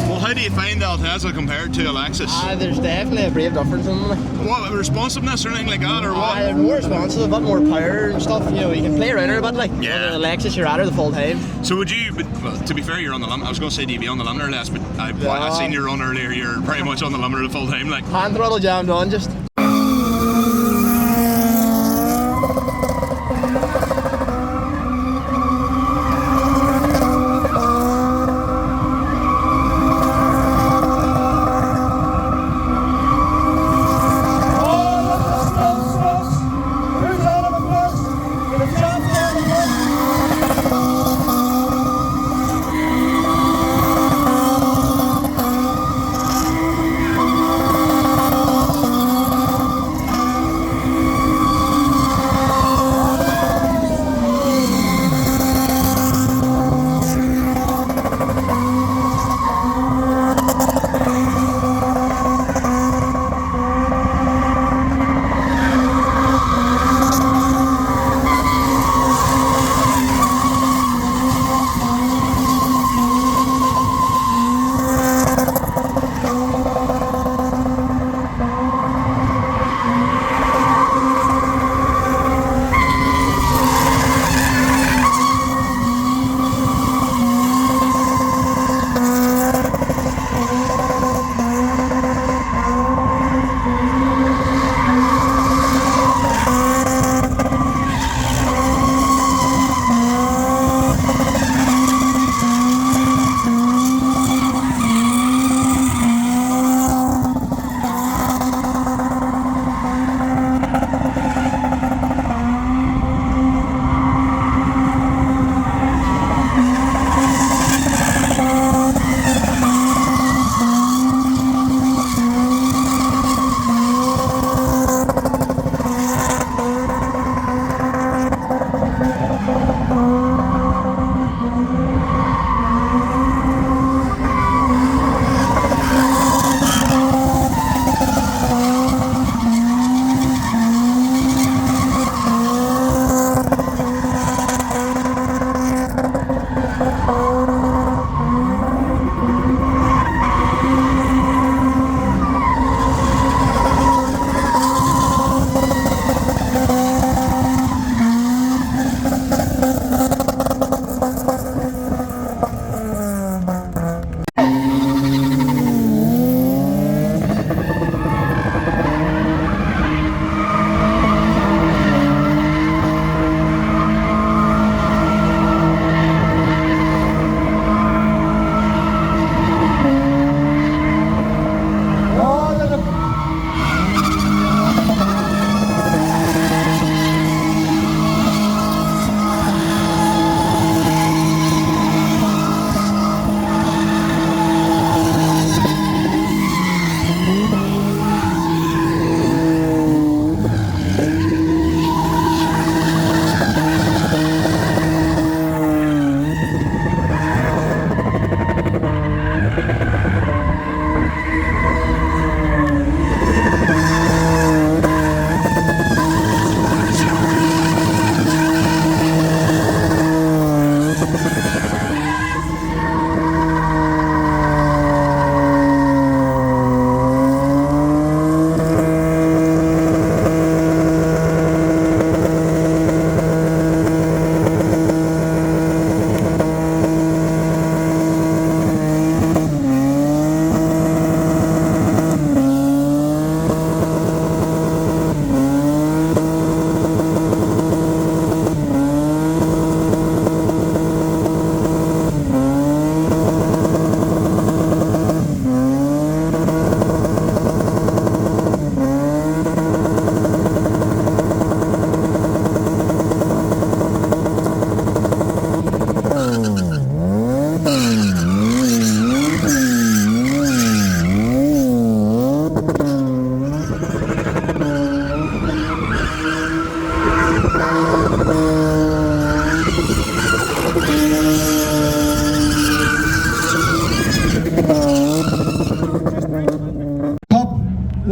well, how do you find Altezza compared to Alexis? There's definitely a brave difference in them. What, responsiveness or anything like that, or what? They're more responsive, a bit more power and stuff. You know, you can play around her a bit, like. Yeah. Alexis, you're at her the full time. So would you? But, well, to be fair, you're on the limit. I was going to say, do you be on the limit or less? But I've seen you run earlier. You're pretty much on the limit the full time, like. Hand throttle jammed on, just.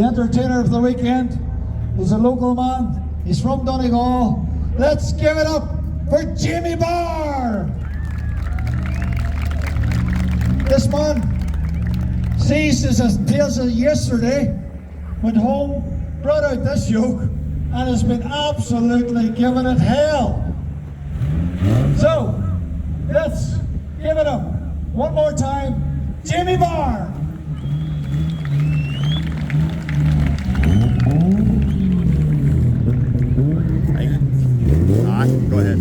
The entertainer of the weekend is a local man. He's from Donegal. Let's give it up for Jamie Barr. This man seized his tales of yesterday, went home, brought out this yoke, and has been absolutely giving it hell. So, let's give it up one more time, Jamie Barr. Go ahead.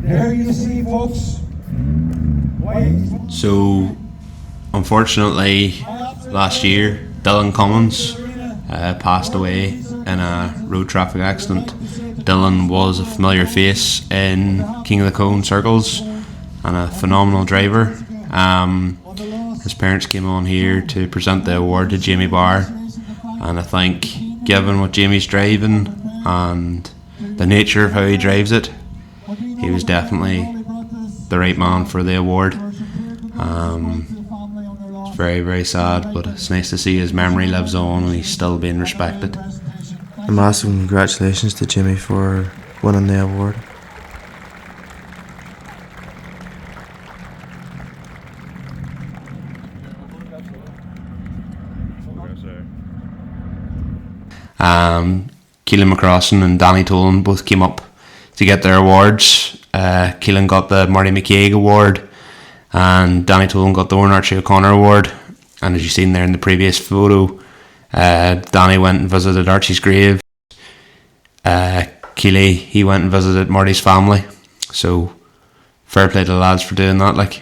There you see, folks. So, unfortunately, last year, Dylan Cummins passed away in a road traffic accident. Dylan was a familiar face in King of the Cone circles and a phenomenal driver. His parents came on here to present the award to Jamie Barr, and I think, given what Jamie's driving and the nature of how he drives it, he was definitely the right man for the award. It's very, very sad, but it's nice to see his memory lives on and he's still being respected. A massive congratulations to Jimmy for winning the award. Keelan McCrossan and Danny Tolan both came up to get their awards. Keelan got the Marty McCaig Award and Danny Tolan got the Oran Archie O'Connor Award. And as you've seen there in the previous photo, Danny went and visited Archie's grave. Keely, he went and visited Marty's family. So fair play to the lads for doing that. Like,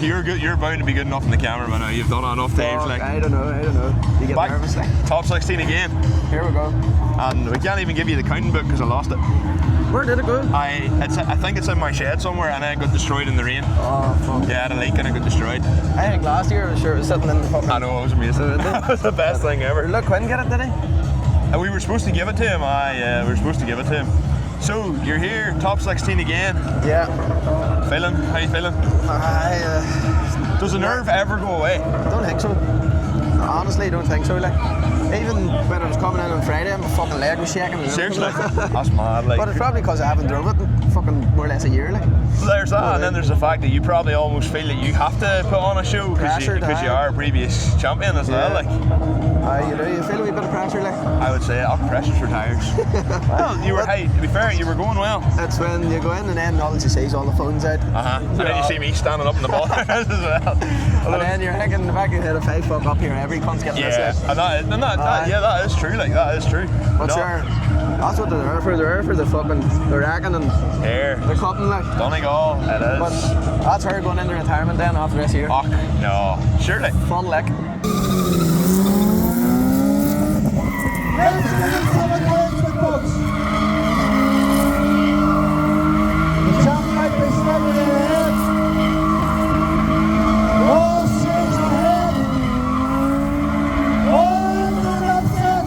You're good. You're bound to be good enough in the camera by now. You've done it enough times. Like, I don't know. You get nervous. Like. Top 16 again. Here we go. And we can't even give you the counting book because I lost it. Where did it go? I think it's in my shed somewhere, and then it got destroyed in the rain. Oh, fuck. Yeah, I had a leak and it got destroyed. I think last year, sure, it was sitting in the fucking... I know, it was amazing. That was the best thing ever. Look, Quinn get it, did he? We were supposed to give it to him. We were supposed to give it to him. So, you're here, top 16 again. Yeah. Feeling? How you feeling? Does the nerve ever go away? Don't think so. Honestly, don't think so. Like, even when I was coming in on Friday, my fucking leg was shaking. Seriously? That's mad. Like. But it's probably because I haven't drove it in fucking more or less a year. Like. There's that, and then there's the fact that you probably almost feel that you have to put on a show because you are a previous champion as well. Like. You do. You feel a wee bit of pressure, like. I would say, pressure's for tires. Well, you were. Hey, to be fair, you were going well. It's when you go in and then all that you see is all the phones out. And then you see me standing up in the bar as well. And then you're thinking in the back of your head, if I fuck up here, every cunt's getting this. And that is true. Like, that is true. But sure, that's what they're there for. They're there for the fucking the racking and the cutting, like. Donegal, it is. But that's her going into retirement then after this year. Oh, no, surely. Fun, like. Let's give them some encouragement, folks. The champ might be slightly ahead. All six ahead. All the upset.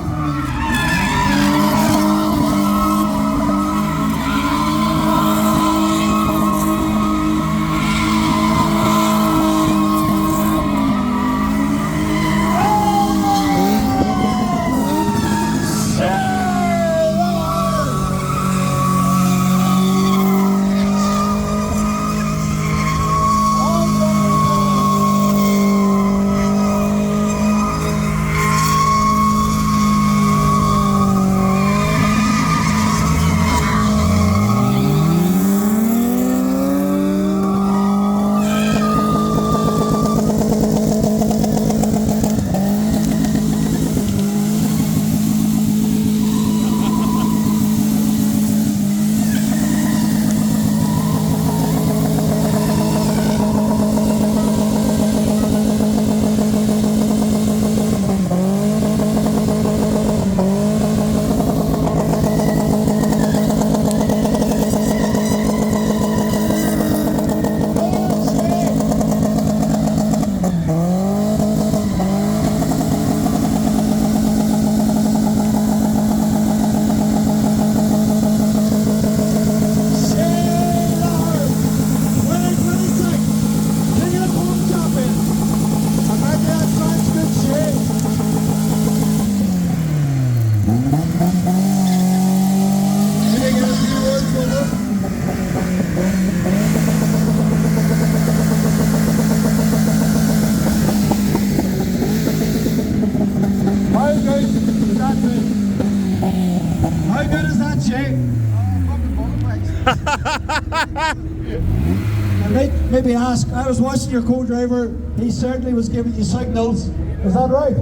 Maybe ask, I was watching your co-driver, he certainly was giving you signals. Is that right?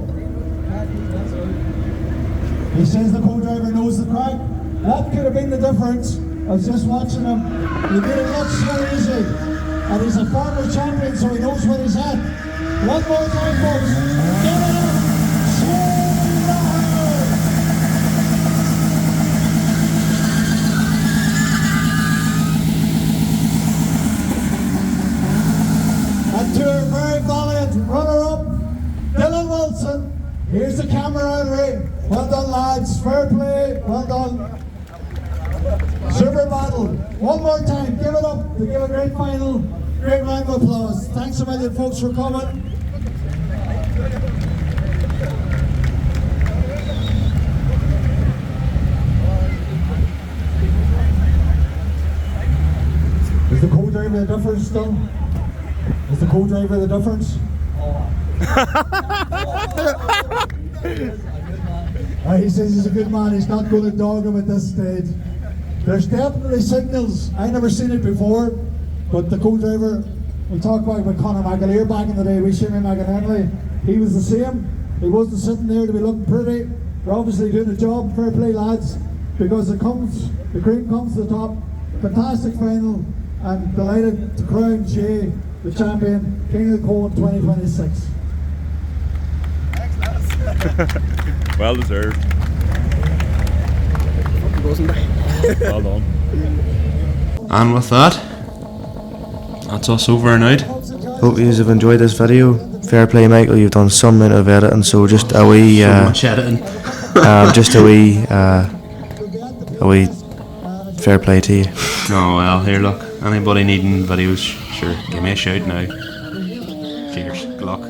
He says the co-driver knows the crack. That could have been the difference. I was just watching him. He did it look so easy. And he's a former champion, so he knows where he's at. One more time, folks. Give it up. And to our very valiant runner-up, Dylan Wilson. Here's the camaraderie. Well done, lads. Fair play. Well done. Super battle. One more time. Give it up to give a great final. Great round of applause. Thanks a million, folks, for coming. Is the co-driver the difference still? Is the co-driver the difference? He says he's a good man, he's not going to dog him at this stage. There's definitely signals, I never seen it before, but the co-driver, we talked about Conor McAleer back in the day, we Shimmy McAnally, he was the same, he wasn't sitting there to be looking pretty. They're obviously doing a job, fair play lads, because the cream comes to the top, fantastic final, and delighted to crown Jay the champion, King of the Cone 2026. Well deserved. Well done. And with that, that's us over and out. Hope you have enjoyed this video. Fair play, Michael. You've done some amount of editing, so just a wee, So much editing. just a wee fair play to you. Oh well, here look. Anybody needing videos, sure, give me a shout now. Cheers. Good luck.